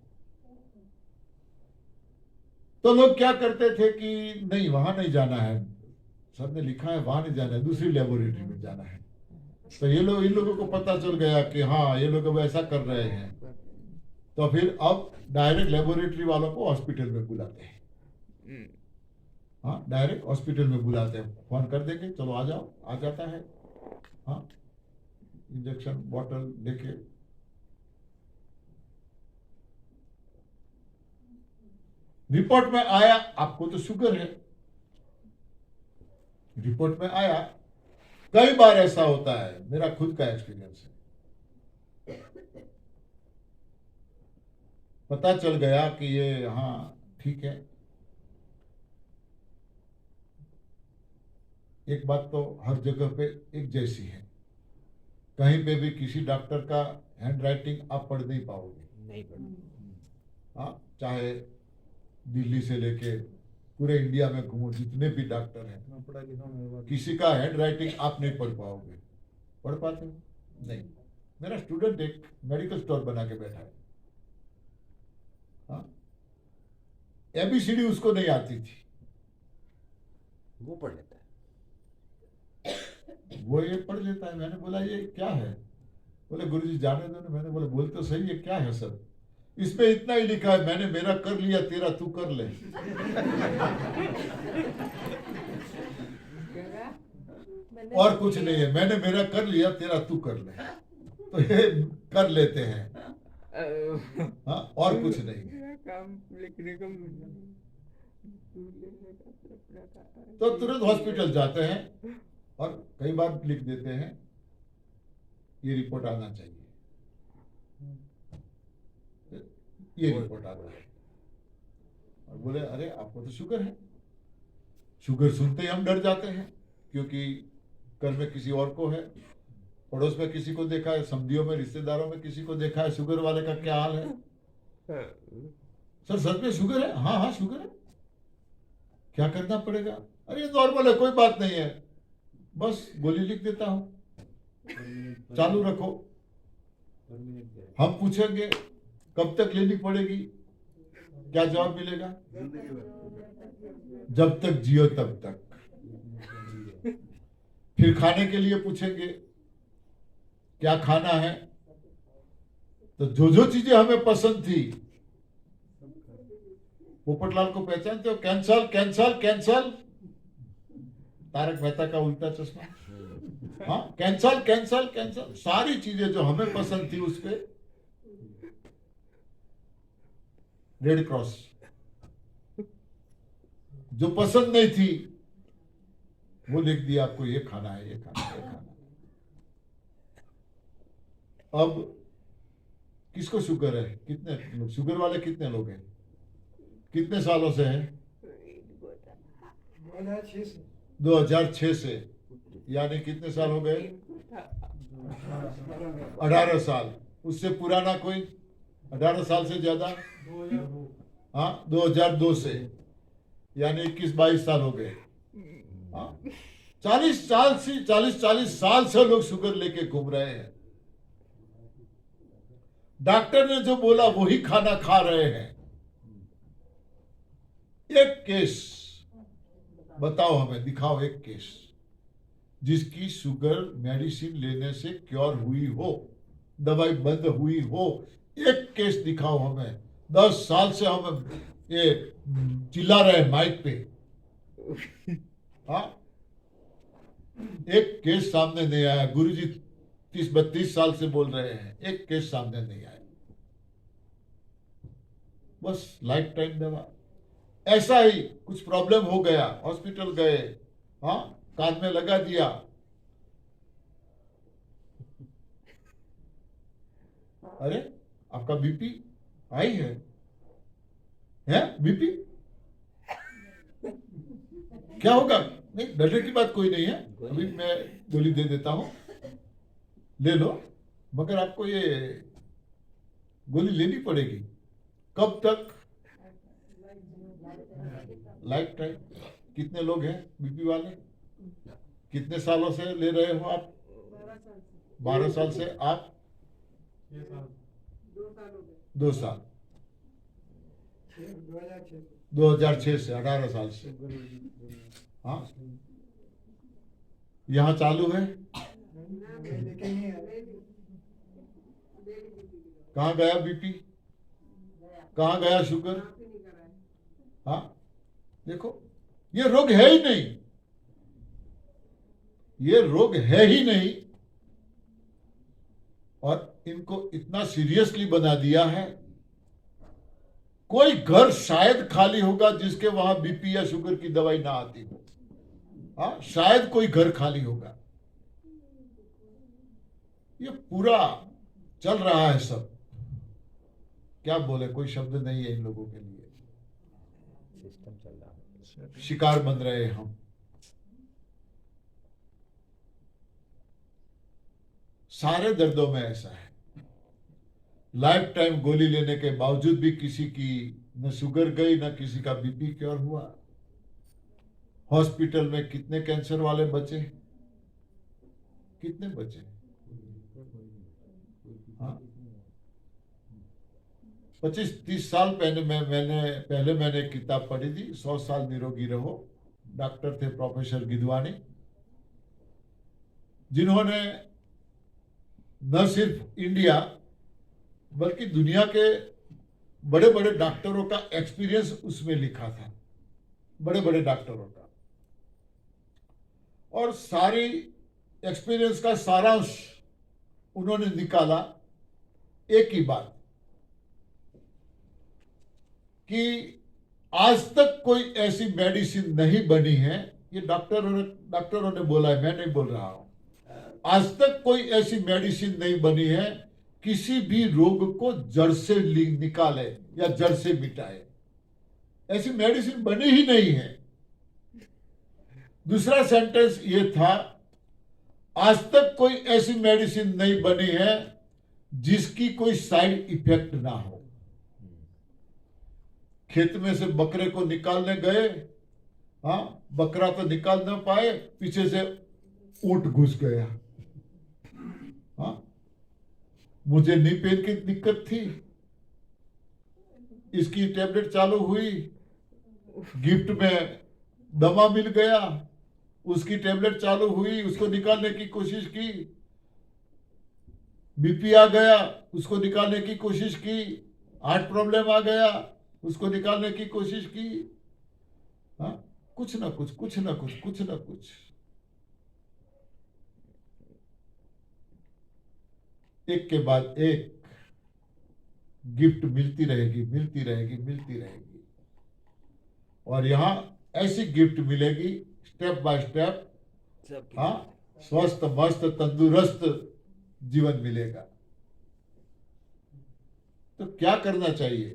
तो लोग क्या करते थे कि नहीं वहां नहीं जाना है, सर ने लिखा है वहां नहीं जाना है, दूसरी लेबोरेटरी में जाना है। तो ये लोग, इन लोगों को पता चल गया कि हाँ ये लोग अब ऐसा कर रहे हैं, तो फिर अब डायरेक्ट लेबोरेटरी वालों को हॉस्पिटल में बुलाते हैं। हाँ, डायरेक्ट हॉस्पिटल में बुलाते हैं, फोन कर देंगे, चलो आ जाओ, आ जाता है। हाँ, इंजेक्शन बॉटल लेके। रिपोर्ट में आया आपको तो शुगर है, रिपोर्ट में आया। कई बार ऐसा होता है, मेरा खुद का एक्सपीरियंस है, पता चल गया कि ये हाँ ठीक है। एक बात तो हर जगह पे एक जैसी है, कहीं पे भी किसी डॉक्टर का हैंड राइटिंग आप पढ़ नहीं पाओगे, नहीं पढ़। हाँ, चाहे दिल्ली से लेके पूरे इंडिया में घूमो, जितने भी डॉक्टर हैं, किसी का हैंड राइटिंग आप नहीं पढ़ पाओगे। पढ़ पाते हो? नहीं। मेरा स्टूडेंट एक मेडिकल स्टोर बना के बैठा है, हाँ, ABCD उसको नहीं आती थी, वो पढ़ लेता है, वो ये पढ़ लेता है। मैंने बोला ये क्या है? बोले गुरुजी जाने दो ना। मैंने बोला बोल तो सही है, क्या है सर? इसमें इतना ही लिखा है, मैंने मेरा कर लिया, तेरा तू कर ले। और कुछ नहीं है, मैंने मेरा कर लिया, तेरा तू कर ले। तो ये कर लेते हैं। अ, हाँ, और कुछ नहीं। मेरा काम लिखने का लेने का सपना था। तो तुरंत हॉस्पिटल जाते हैं और कई बार लिख देते हैं ये रिपोर्ट आना चाहिए, ये रिपोर्ट आता है। और बोले अरे आपको तो शुगर है। शुगर सुनते ही हम डर जाते हैं, क्योंकि घर में किसी और को है, पड़ोस में किसी को देखा है, समधियों में, रिश्तेदारों में किसी को देखा है, शुगर वाले का क्या हाल है। सर सच में शुगर है? हाँ हाँ शुगर है। क्या करना पड़ेगा? अरे ये नॉर्मल है, कोई बात नहीं है, बस गोली लिख देता हूं, चालू रखो। हम पूछेंगे कब तक लेनी पड़ेगी, क्या जवाब मिलेगा? जब तक जियो तब तक। फिर खाने के लिए पूछेंगे क्या खाना है, तो जो जो चीजें हमें पसंद थी, पोपटलाल को पहचानते हो? Cancel cancel cancel, Taarak Mehta Ka Ooltah चश्मा। हाँ, कैंसल कैंसल कैंसल, सारी चीजें जो हमें पसंद थी उस पे रेड क्रॉस, जो पसंद नहीं थी वो लिख दिया आपको ये खाना है, ये खाना है, ये खाना है। अब किसको शुगर है? कितने लोग शुगर वाले, कितने लोग हैं, कितने सालों से हैं? 2006 से, यानी कितने साल हो गए? 18 साल। उससे पुराना कोई? 18 साल से ज्यादा? हाँ, 2002 से, यानी 21-22 साल हो गए। हाँ, 40 साल से लोग शुगर लेके घूम रहे हैं। डॉक्टर ने जो बोला वही खाना खा रहे हैं। एक केस बताओ हमें, दिखाओ एक केस जिसकी शुगर मेडिसिन लेने से क्योर हुई हो, दवाई बंद हुई हो। एक केस दिखाओ हमें। 10 साल से हम ये चिल्ला रहे हैं माइक पे, हाँ, एक केस सामने नहीं आया। गुरुजी 30-32 साल से बोल रहे हैं, एक केस सामने नहीं आया। बस लाइफ टाइम दवा। ऐसा ही कुछ प्रॉब्लम हो गया, हॉस्पिटल गए, हाँ, कान में लगा दिया, अरे आपका बीपी हाई है बीपी? क्या होगा? नहीं, डरने की बात कोई नहीं है, अभी मैं गोली दे देता हूं, ले लो, मगर आपको ये गोली लेनी पड़ेगी। कब तक? Life time. कितने लोग हैं बीपी वाले? कितने सालों से ले रहे हो आप? 12 साल से। आप? 2 साल। 2006 से, 18 साल से। हाँ, यहाँ चालू है? कहाँ गया बीपी? कहाँ गया शुगर? हाँ, देखो, ये रोग है ही नहीं, ये रोग है ही नहीं, और इनको इतना सीरियसली बना दिया है। कोई घर शायद खाली होगा जिसके वहां बीपी या शुगर की दवाई ना आती हो। हाँ, शायद कोई घर खाली होगा। ये पूरा चल रहा है सब, क्या बोले, कोई शब्द नहीं है इन लोगों के लिए। सिस्टम चल रहा है, शिकार बन रहे हैं हम। सारे दर्दों में ऐसा है, लाइफ टाइम गोली लेने के बावजूद भी किसी की न शुगर गई, न किसी का बीपी क्योर हुआ। हॉस्पिटल में कितने कैंसर वाले बचे? कितने बचे? हाँ, 25-30 साल पहले मैंने एक किताब पढ़ी थी, 100 साल निरोगी रहो। डॉक्टर थे प्रोफेसर गिदवानी, जिन्होंने न सिर्फ इंडिया बल्कि दुनिया के बड़े बड़े डॉक्टरों का एक्सपीरियंस उसमें लिखा था, बड़े बड़े डॉक्टरों का, और सारी एक्सपीरियंस का सारांश उन्होंने निकाला एक ही बात कि आज तक कोई ऐसी मेडिसिन नहीं बनी है। ये डॉक्टरों ने बोला है, मैं नहीं बोल रहा हूं। आज तक कोई ऐसी मेडिसिन नहीं बनी है किसी भी रोग को जड़ से निकाले या जड़ से मिटाए। ऐसी मेडिसिन बनी ही नहीं है। दूसरा सेंटेंस ये था, आज तक कोई ऐसी मेडिसिन नहीं बनी है जिसकी कोई साइड इफेक्ट ना हो। खेत में से बकरे को निकालने गए, हाँ, बकरा तो निकाल ना पाए, पीछे से ऊंट घुस गया। हाँ, मुझे नी पेन की दिक्कत थी, इसकी टेबलेट चालू हुई, गिफ्ट में दमा मिल गया, उसकी टेबलेट चालू हुई, उसको निकालने की कोशिश की, बीपी आ गया, उसको निकालने की कोशिश की, हार्ट प्रॉब्लम आ गया, उसको निकालने की कोशिश की। हाँ, कुछ ना कुछ, कुछ ना कुछ, कुछ ना कुछ। एक के बाद एक गिफ्ट मिलती रहेगी, मिलती रहेगी, मिलती रहेगी। और यहां ऐसी गिफ्ट मिलेगी स्टेप बाय स्टेप। हाँ, स्वस्थ मस्त तंदुरुस्त जीवन मिलेगा। तो क्या करना चाहिए?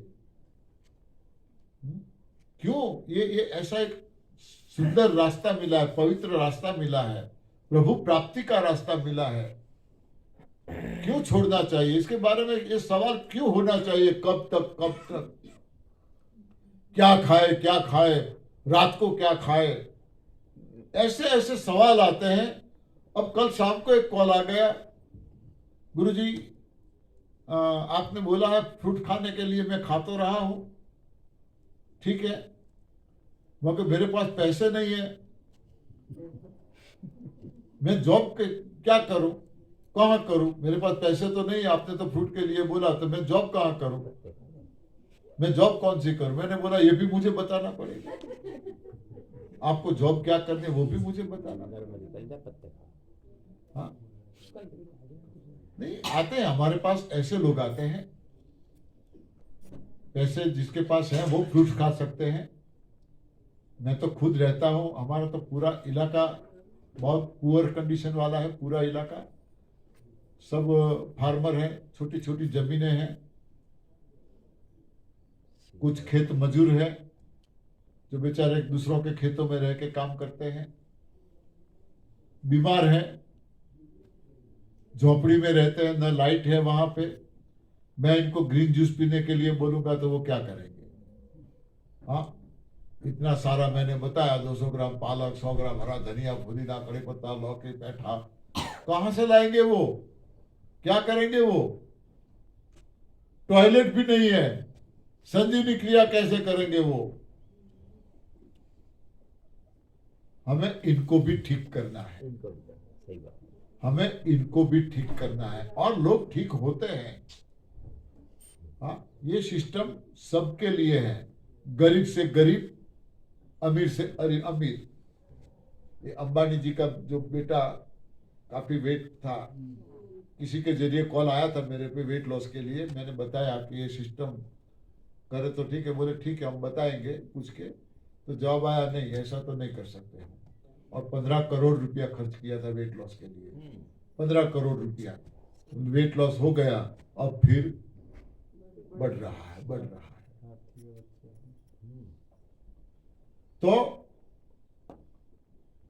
क्यों ये ऐसा एक सुंदर रास्ता मिला है, पवित्र रास्ता मिला है, प्रभु प्राप्ति का रास्ता मिला है, क्यों छोड़ना चाहिए? इसके बारे में ये सवाल क्यों होना चाहिए? कब तक, कब तक? क्या खाए, क्या खाए, रात को क्या खाए? ऐसे ऐसे सवाल आते हैं। अब कल शाम को एक कॉल आ गया, गुरुजी आपने बोला है फ्रूट खाने के लिए, मैं खा तो रहा हूं, ठीक है, मगर मेरे पास पैसे नहीं है, मैं जॉब के क्या करूं, कहां करूं? मेरे पास पैसे तो नहीं, आपने तो फ्रूट के लिए बोला, तो मैं जॉब कहां करूं? मैं जॉब कौन सी करूं? मैंने बोला ये भी मुझे बताना पड़ेगा, आपको जॉब क्या करनी है वो भी मुझे बताना पड़ेगा। हाँ, नहीं आते हैं हमारे पास, ऐसे लोग आते हैं, पैसे जिसके पास है वो फ्रूट खा सकते हैं। मैं तो खुद रहता हूं, हमारा तो पूरा इलाका बहुत पुअर कंडीशन वाला है, पूरा इलाका सब फार्मर हैं, छोटी छोटी जमीनें हैं, कुछ खेत मजूर हैं जो बेचारे एक दूसरों के खेतों में रह के काम करते हैं, बीमार हैं, झोपड़ी में रहते हैं, न लाइट है वहां पे। मैं इनको ग्रीन जूस पीने के लिए बोलूंगा तो वो क्या करेंगे? हाँ, इतना सारा मैंने बताया, 200 ग्राम पालक, 100 ग्राम हरा धनिया, पुदीना, कड़ी पत्ता, लौकी, पैठा, कहां से लाएंगे वो? क्या करेंगे वो? टॉयलेट भी नहीं है, संजीवनी क्रिया कैसे करेंगे वो? हमें इनको भी ठीक करना है, सही बात, हमें इनको भी ठीक करना है, और लोग ठीक होते हैं। हाँ, ये सिस्टम सबके लिए है, गरीब से गरीब, अमीर से अमीर। ये अंबानी जी का जो बेटा काफी वेट था, किसी के जरिए कॉल आया था मेरे पे वेट लॉस के लिए, मैंने बताया कि ये सिस्टम करे तो ठीक है, बोले ठीक है हम बताएंगे पूछ के, तो जवाब आया नहीं ऐसा तो नहीं कर सकते, और 15 करोड़ रुपया खर्च किया था वेट लॉस के लिए, 15 करोड़ रुपया वेट लॉस हो गया, और फिर बढ़ रहा है, बढ़ रहा है। तो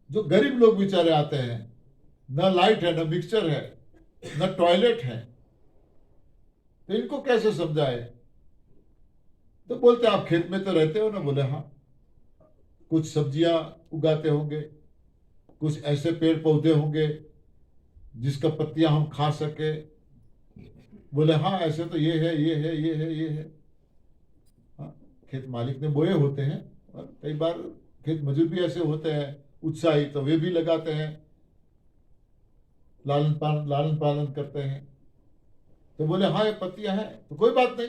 जो गरीब लोग बेचारे आते हैं, न लाइट है, न मिक्सचर है, न टॉयलेट है, तो इनको कैसे समझाए? तो बोलते आप खेत में तो रहते हो ना? बोले हाँ, कुछ सब्जियां उगाते होंगे, कुछ ऐसे पेड़ पौधे होंगे जिसका पत्तियां हम खा सके। बोले हाँ ऐसे तो ये है, ये है, ये है, ये है। हाँ, खेत मालिक ने बोए होते हैं, और कई बार खेत मजदूर भी ऐसे होते हैं उत्साही, तो वे भी लगाते हैं, लालन पालन करते हैं। तो बोले हाँ ये पत्तियां हैं, तो कोई बात नहीं,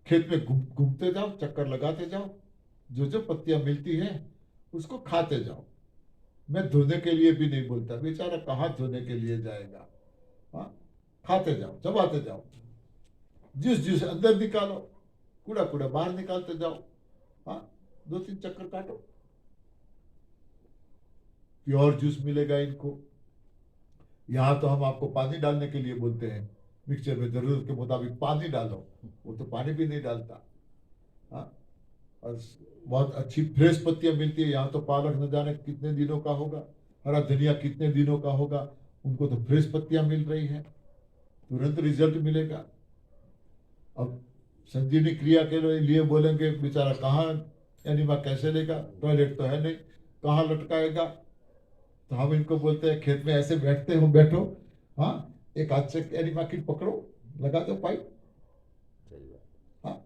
खेत में घूमते जाओ, चक्कर लगाते जाओ, जो जो पत्तियां मिलती हैं उसको खाते जाओ। मैं धोने के लिए भी नहीं बोलता, बेचारा कहाँ धोने के लिए जाएगा। हाँ, खाते जाओ, चबाते जाओ, जूस अंदर निकालो, कूड़ा कूड़ा बाहर निकालते जाओ। हाँ, 2-3 चक्कर काटो, प्योर जूस मिलेगा इनको। यहाँ तो हम आपको पानी डालने के लिए बोलते हैं, मिक्सचर में जरूरत के मुताबिक पानी डालो, वो तो पानी भी नहीं डालता। हाँ, और बहुत अच्छी फ्रेश पत्तियां मिलती है यहाँ तो। पालक न जाने कितने दिनों का होगा, हरा धनिया कितने दिनों का होगा, उनको तो फ्रेश पत्तियां मिल रही हैं, तुरंत रिजल्ट मिलेगा। अब संजीवनी क्रिया के लिए बोलेंगे, बेचारा कहाँ एनिमा कैसे लेगा, टॉयलेट तो है नहीं, कहाँ लटकाएगा। तो हम इनको बोलते हैं खेत में ऐसे बैठो, हाँ, एक हाथ से एनिमा किट पकड़ो, लगा दो पाइप, सही बात। हाँ,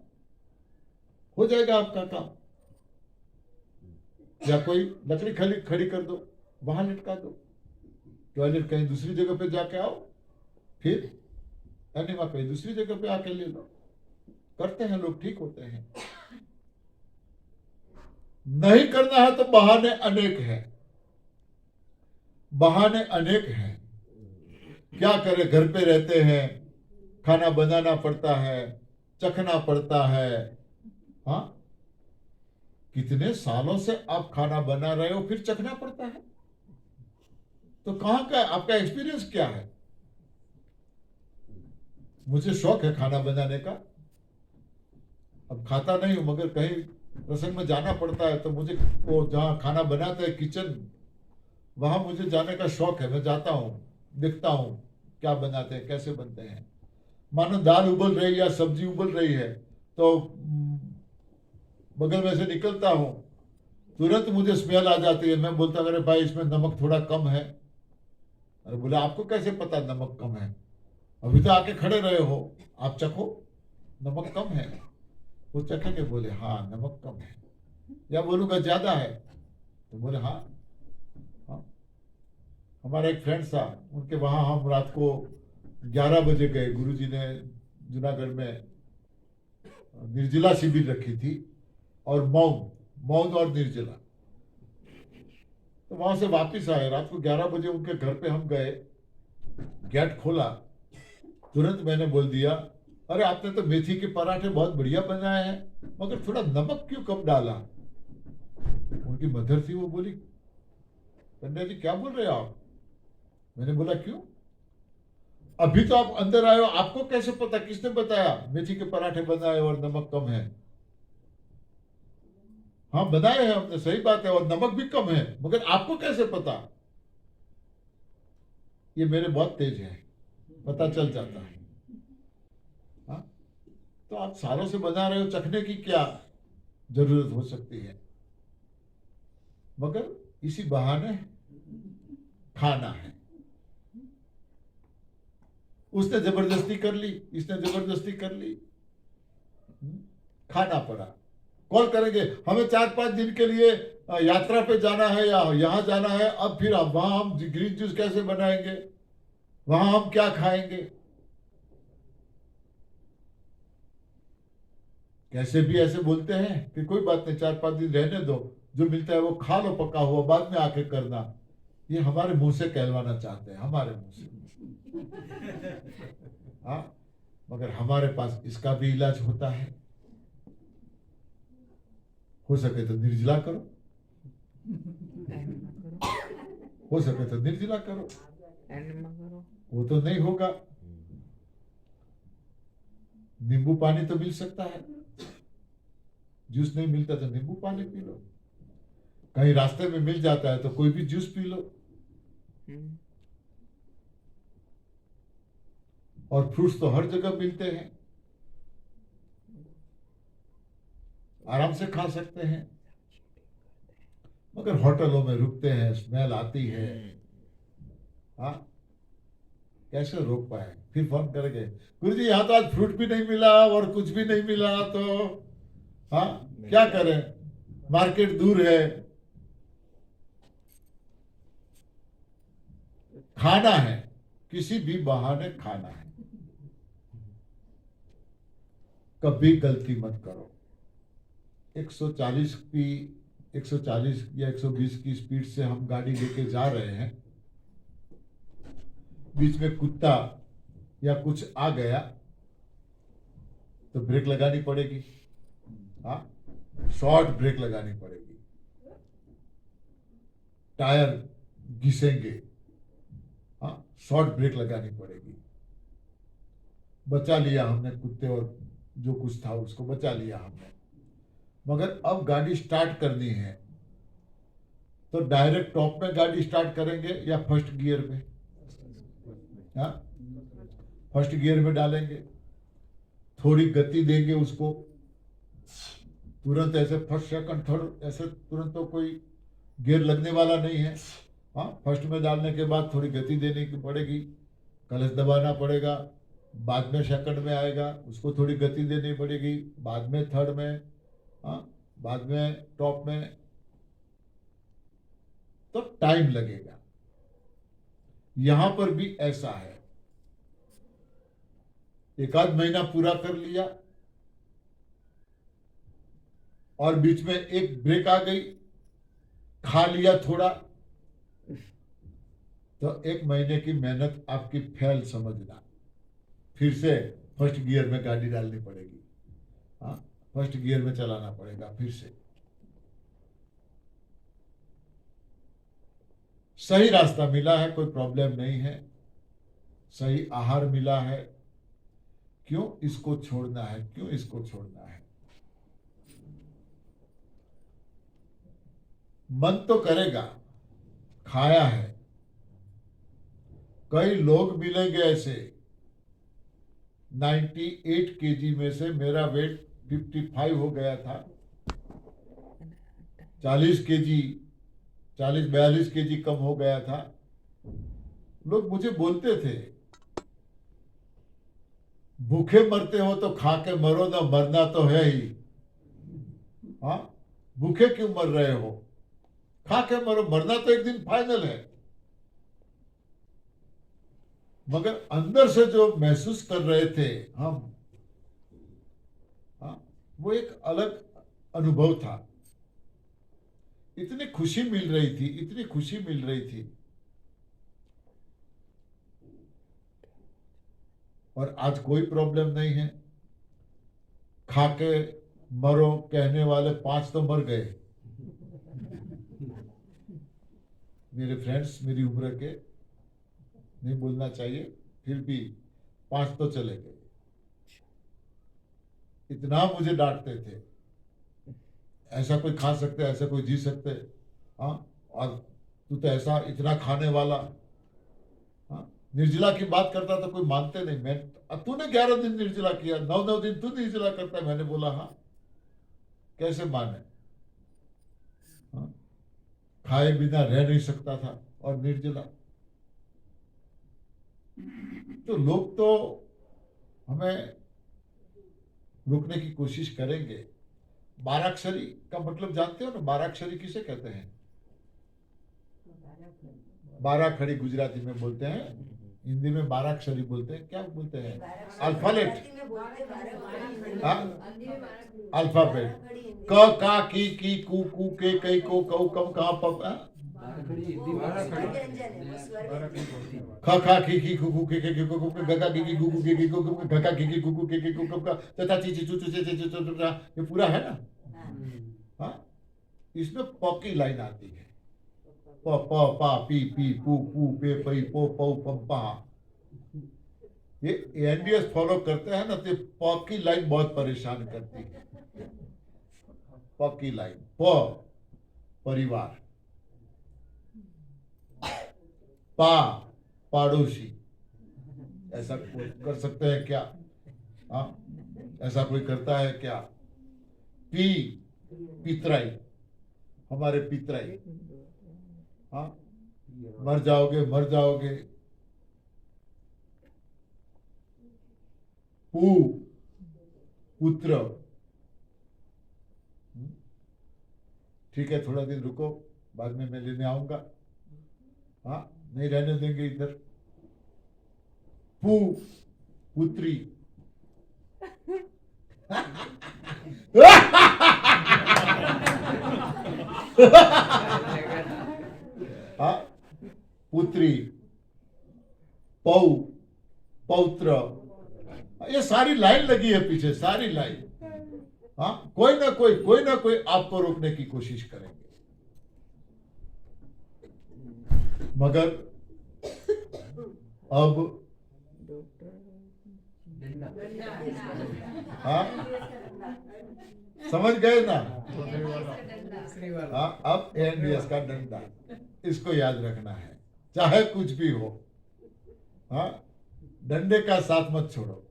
हो जाएगा आपका काम। या कोई लकड़ी खड़ी कर दो, वहां लटका दो, टॉयलेट कहीं दूसरी जगह पे जाके आओ, फिर एनिमा कहीं दूसरी जगह पे आके ले लो। करते हैं लोग, ठीक होते हैं। नहीं करना है तो बहाने अनेक हैं, बहाने अनेक हैं। क्या करें, घर पे रहते हैं, खाना बनाना पड़ता है, चखना पड़ता है। हाँ, कितने सालों से आप खाना बना रहे हो, फिर चखना पड़ता है। तो कहाँ का आपका एक्सपीरियंस क्या है? मुझे शौक है खाना बनाने का, अब खाता नहीं हूं, मगर कहीं प्रसंग में जाना पड़ता है तो मुझे वो जहाँ खाना बनाते हैं किचन, वहां मुझे जाने का शौक है। मैं जाता हूँ, देखता हूँ क्या बनाते हैं, कैसे बनते हैं। मानो दाल उबल रही है या सब्जी उबल रही है तो बगल में से निकलता हूँ, तुरंत मुझे स्मेल आ जाती है। मैं बोलता अरे भाई इसमें नमक थोड़ा कम है। अरे बोले आपको कैसे पता नमक कम है? अभी तो आके खड़े रहे हो, आप चखो, नमक कम है। वो चखेंगे, बोले हाँ नमक कम है। या बोलूंगा ज्यादा है तो बोले हाँ। हाँ, हमारा एक फ्रेंड था, उनके वहां हम रात को 11 बजे गए। गुरुजी ने जूनागढ़ में निर्जला शिविर रखी थी, और मौन और निर्जला। तो वहां से वापस आए, रात को 11 बजे उनके घर पे हम गए, गेट खोला, तुरंत मैंने बोल दिया अरे आपने तो मेथी के पराठे बहुत बढ़िया बनाए हैं, मगर थोड़ा नमक क्यों कम डाला? उनकी मदर थी, वो बोली पंडित जी क्या बोल रहे हो आप? मैंने बोला क्यों? अभी तो आप अंदर आए हो, आपको कैसे पता, किसने बताया मेथी के पराठे बनाए और नमक कम है? हाँ बनाए हैं हमने, सही बात है, और नमक भी कम है, मगर आपको कैसे पता? ये मेरे बहुत तेज है, पता चल जाता है। हाँ, तो आप सालों से बना रहे हो, चखने की क्या जरूरत हो सकती है? मगर इसी बहाने खाना है। उसने जबरदस्ती कर ली, इसने जबरदस्ती कर ली, खाना पड़ा। कॉल करेंगे हमें 4-5 दिन के लिए यात्रा पे जाना है या यहां जाना है, अब फिर वहां हम ग्रीन जूस कैसे बनाएंगे, वहां हम क्या खाएंगे? कैसे भी ऐसे बोलते हैं कि कोई बात नहीं 4-5 दिन रहने दो, जो मिलता है वो खा लो पका हुआ, बाद में आके करना। ये हमारे मुंह से कहलवाना चाहते हैं, हमारे मुंह से। हाँ, मगर हमारे पास इसका भी इलाज होता है। हो सके तो निर्जला करो, हो सके तो निर्जला करो, एनिमा करो। वो तो नहीं होगा। नींबू पानी तो मिल सकता है, जूस नहीं मिलता तो नींबू पानी पी लो, कहीं रास्ते में मिल जाता है तो कोई भी जूस पी लो। और फ्रूट्स तो हर जगह मिलते हैं, आराम से खा सकते हैं। मगर होटलों में रुकते हैं, स्मेल आती है। हाँ, कैसे रोक पाए? फिर फोन करेंगे गुरुजी यहाँ तो आज फ्रूट भी नहीं मिला और कुछ भी नहीं मिला, तो हाँ क्या करें, मार्केट दूर है। खाना है, किसी भी बहाने खाना है। कभी गलती मत करो। 140 या 120 की स्पीड से हम गाड़ी लेके जा रहे हैं, बीच में कुत्ता या कुछ आ गया तो ब्रेक लगानी पड़ेगी। हाँ, शॉर्ट ब्रेक लगानी पड़ेगी, टायर घिसेंगे, हाँ, शॉर्ट ब्रेक लगानी पड़ेगी। बचा लिया हमने कुत्ते और जो कुछ था उसको बचा लिया हमने, मगर अब गाड़ी स्टार्ट करनी है तो डायरेक्ट टॉप में गाड़ी स्टार्ट करेंगे या फर्स्ट गियर में? हाँ, फर्स्ट गियर में डालेंगे, थोड़ी गति देंगे उसको, तुरंत ऐसे फर्स्ट सेकंड थर्ड ऐसे तुरंत तो कोई गियर लगने वाला नहीं है। हाँ, फर्स्ट में डालने के बाद थोड़ी गति देने की पड़ेगी, क्लच दबाना पड़ेगा, बाद में सेकंड में आएगा उसको थोड़ी गति देनी पड़ेगी, बाद में थर्ड में, हाँ, बाद में टॉप में, तो टाइम लगेगा। यहां पर भी ऐसा है, एक आध महीना पूरा कर लिया और बीच में एक ब्रेक आ गई, खा लिया थोड़ा, तो एक महीने की मेहनत आपकी फेल समझना। फिर से फर्स्ट गियर में गाड़ी डालनी पड़ेगी, हाँ, फर्स्ट गियर में चलाना पड़ेगा फिर से। सही रास्ता मिला है, कोई प्रॉब्लम नहीं है, सही आहार मिला है, क्यों इसको छोड़ना है, क्यों इसको छोड़ना है? मन तो करेगा, खाया है। कई लोग मिलेंगे ऐसे, 98 केजी में से मेरा वेट 55 हो गया था, 40 केजी 40-42 केजी कम हो गया था। लोग मुझे बोलते थे, भूखे मरते हो तो खा के मरो ना, मरना तो है ही। हाँ, भूखे क्यों मर रहे हो, खा के मरो, मरना तो एक दिन फाइनल है। मगर अंदर से जो महसूस कर रहे थे हम, हाँ, वो एक अलग अनुभव था। इतनी खुशी मिल रही थी, इतनी खुशी मिल रही थी। और आज कोई प्रॉब्लम नहीं है। खा के मरो कहने वाले 5 तो मर गए, मेरे फ्रेंड्स, मेरी उम्र के, नहीं बोलना चाहिए, फिर भी 5 तो चले गए। इतना मुझे डांटते थे, ऐसा कोई खा सकते, ऐसा कोई जी सकते, हाँ, और तू तो ऐसा इतना खाने वाला। हाँ, निर्जला की बात करता तो कोई मानते नहीं। मैं, तूने 11 दिन निर्जला किया, 9 दिन तू निर्जला करता। मैंने बोला हाँ, कैसे माने? हाँ, खाए बिना रह नहीं सकता था और निर्जला। तो लोग तो हमें रोकने की कोशिश करेंगे। 12 का मतलब जानते हो ना? 12 किसे कहते हैं? 12 गुजराती में बोलते हैं, हिंदी में 12 बोलते हैं। क्या बोलते हैं? Alphabet, alphabet. क का की कू कू के कई को कऊ कम कहा पप, ख खा की कू कू के कू कू के गगा की गू कू के कू कू घका की कू कू के कू कू का तथा ची ची चू चू चे चे चू चू, ये पूरा है ना? हाँ, इसमें प की लाइन आती है, प प पा पी पी पू पू पे पई पो पौ पम पा। ये एनडीएस फॉलो करते हैं ना, तो प की लाइन बहुत परेशान करती है। प की लाइन, प परिवार, पा पड़ोसी। ऐसा कोई कर सकते हैं क्या? हाँ, ऐसा कोई करता है क्या? पी पितराई, हमारे पितराई। हाँ, मर जाओगे मर जाओगे। पू पुत्र। ठीक है, थोड़ा दिन रुको, बाद में मैं लेने आऊंगा। हाँ, नहीं रहने देंगे इधर। पू पुत्री। हाँ, पुत्री। पौ पौत्र, ये सारी लाइन लगी है पीछे, सारी लाइन। हाँ, कोई ना कोई आपको रोकने की कोशिश करेंगे, मगर अब हाँ, समझ गए ना? हाँ, अब एनडीएस का डंडा, इसको याद रखना है, चाहे कुछ भी हो। हाँ, डंडे का साथ मत छोड़ो।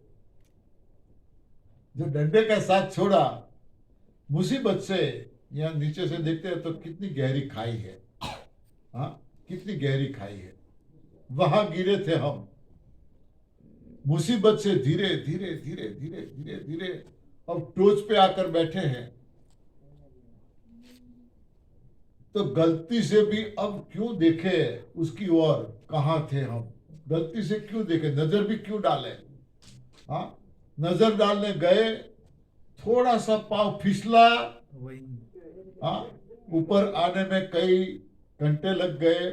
जो डंडे का साथ छोड़ा, मुसीबत से यहाँ नीचे से देखते हैं तो कितनी गहरी खाई है। हाँ, कितनी गहरी खाई है, वहां गिरे थे हम। मुसीबत से धीरे धीरे धीरे धीरे धीरे धीरे अब टोच पे आकर बैठे हैं। तो गलती से भी अब क्यों देखे उसकी ओर, कहां थे हम, गलती से क्यों देखे, नजर भी क्यों डाले। हाँ, नजर डालने गए, थोड़ा सा पांव फिसला, हाँ, ऊपर आने में कई घंटे लग गए,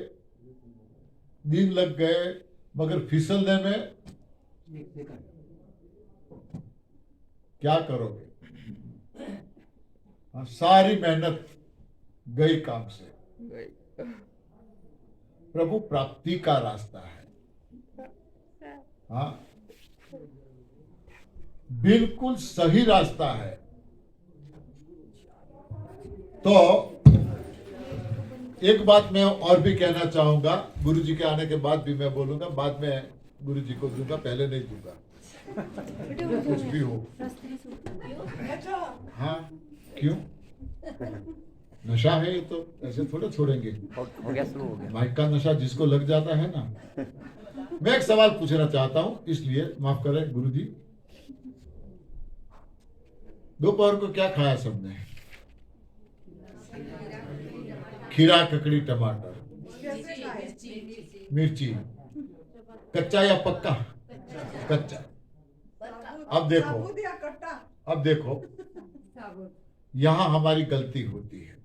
दिन लग गए, मगर फिसलने में क्या करोगे। हाँ, सारी मेहनत गई काम से। प्रभु प्राप्ति का रास्ता है। हाँ, बिल्कुल सही रास्ता है। तो एक बात मैं और भी कहना चाहूंगा, गुरु जी के आने के बाद भी मैं बोलूंगा, बाद में गुरु जी को दूंगा, पहले नहीं दूंगा, कुछ भी हो। हाँ, क्यों? नशा है ये, तो ऐसे थोड़े छोड़ेंगे। हो गया, शुरू हो गया। माइक का नशा जिसको लग जाता है ना। मैं एक सवाल पूछना चाहता हूं, इसलिए माफ करें गुरु जी। दोपहर को क्या खाया सबने? खीरा, ककड़ी, टमाटर, मिर्ची। कच्चा या पक्का? कच्चा। अब देखो यहां हमारी गलती होती है।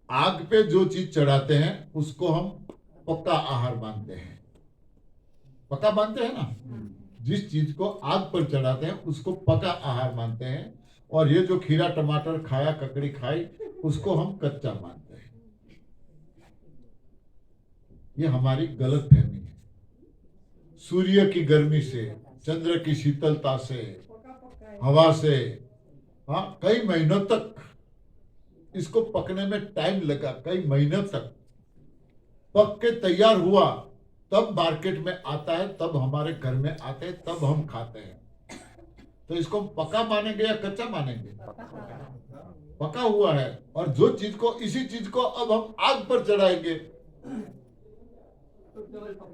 आग पे जो चीज चढ़ाते हैं उसको हम पक्का आहार मानते हैं। पक्का मानते हैं ना? जिस चीज को आग पर चढ़ाते हैं उसको पक्का आहार मानते हैं, और ये जो खीरा टमाटर खाया, ककड़ी खाई, उसको हम कच्चा मानते हैं। ये हमारी गलत फहमी है। सूर्य की गर्मी से, चंद्र की शीतलता से, हवा से, हाँ, कई महीनों तक इसको पकने में टाइम लगा, कई महीनों तक पक के तैयार हुआ, तब मार्केट में आता है, तब हमारे घर में आते हैं, तब हम खाते हैं। तो इसको पका मानेंगे या कच्चा मानेंगे? पका हुआ है। और जो चीज को, इसी चीज को अब हम आग पर चढ़ाएंगे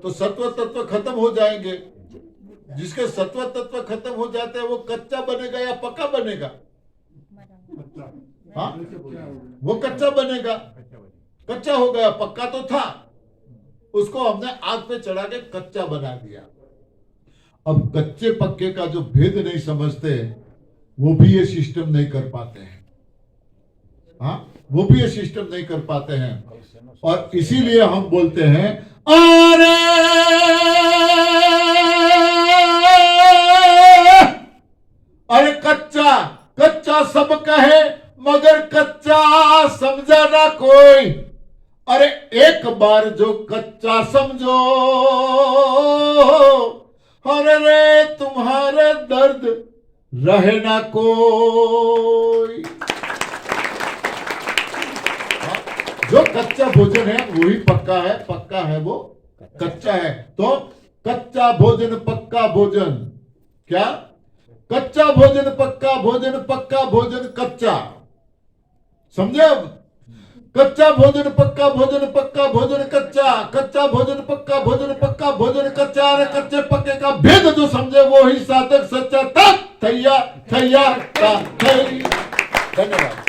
तो सत्व तत्व खत्म हो जाएंगे। जिसके सत्व तत्व खत्म हो जाते हैं वो कच्चा बनेगा या पक्का बनेगा? हाँ, वो कच्चा बनेगा। कच्चा हो गया, पक्का तो था, उसको हमने आग पे चढ़ा के कच्चा बना दिया। अब कच्चे पक्के का जो भेद नहीं समझते, वो भी ये सिस्टम नहीं कर पाते हैं। हाँ, वो भी ये सिस्टम नहीं कर पाते हैं। और इसीलिए हम बोलते हैं, अरे अरे कच्चा कच्चा सब कहे, मगर कच्चा समझा ना कोई। अरे एक बार जो कच्चा समझो, अरे रे तुम्हारे दर्द रहे ना कोई। जो कच्चा भोजन है वही पक्का है, पक्का है वो कच्चा है। तो कच्चा भोजन पक्का भोजन, क्या? कच्चा भोजन पक्का भोजन, पक्का भोजन कच्चा। समझे? अब कच्चा भोजन पक्का भोजन, पक्का भोजन कच्चा, कच्चा भोजन पक्का भोजन, पक्का भोजन कच्चा। अरे कच्चे पक्के का भेद जो समझे वो ही साधक सच्चा। तक थैया थैया। धन्यवाद।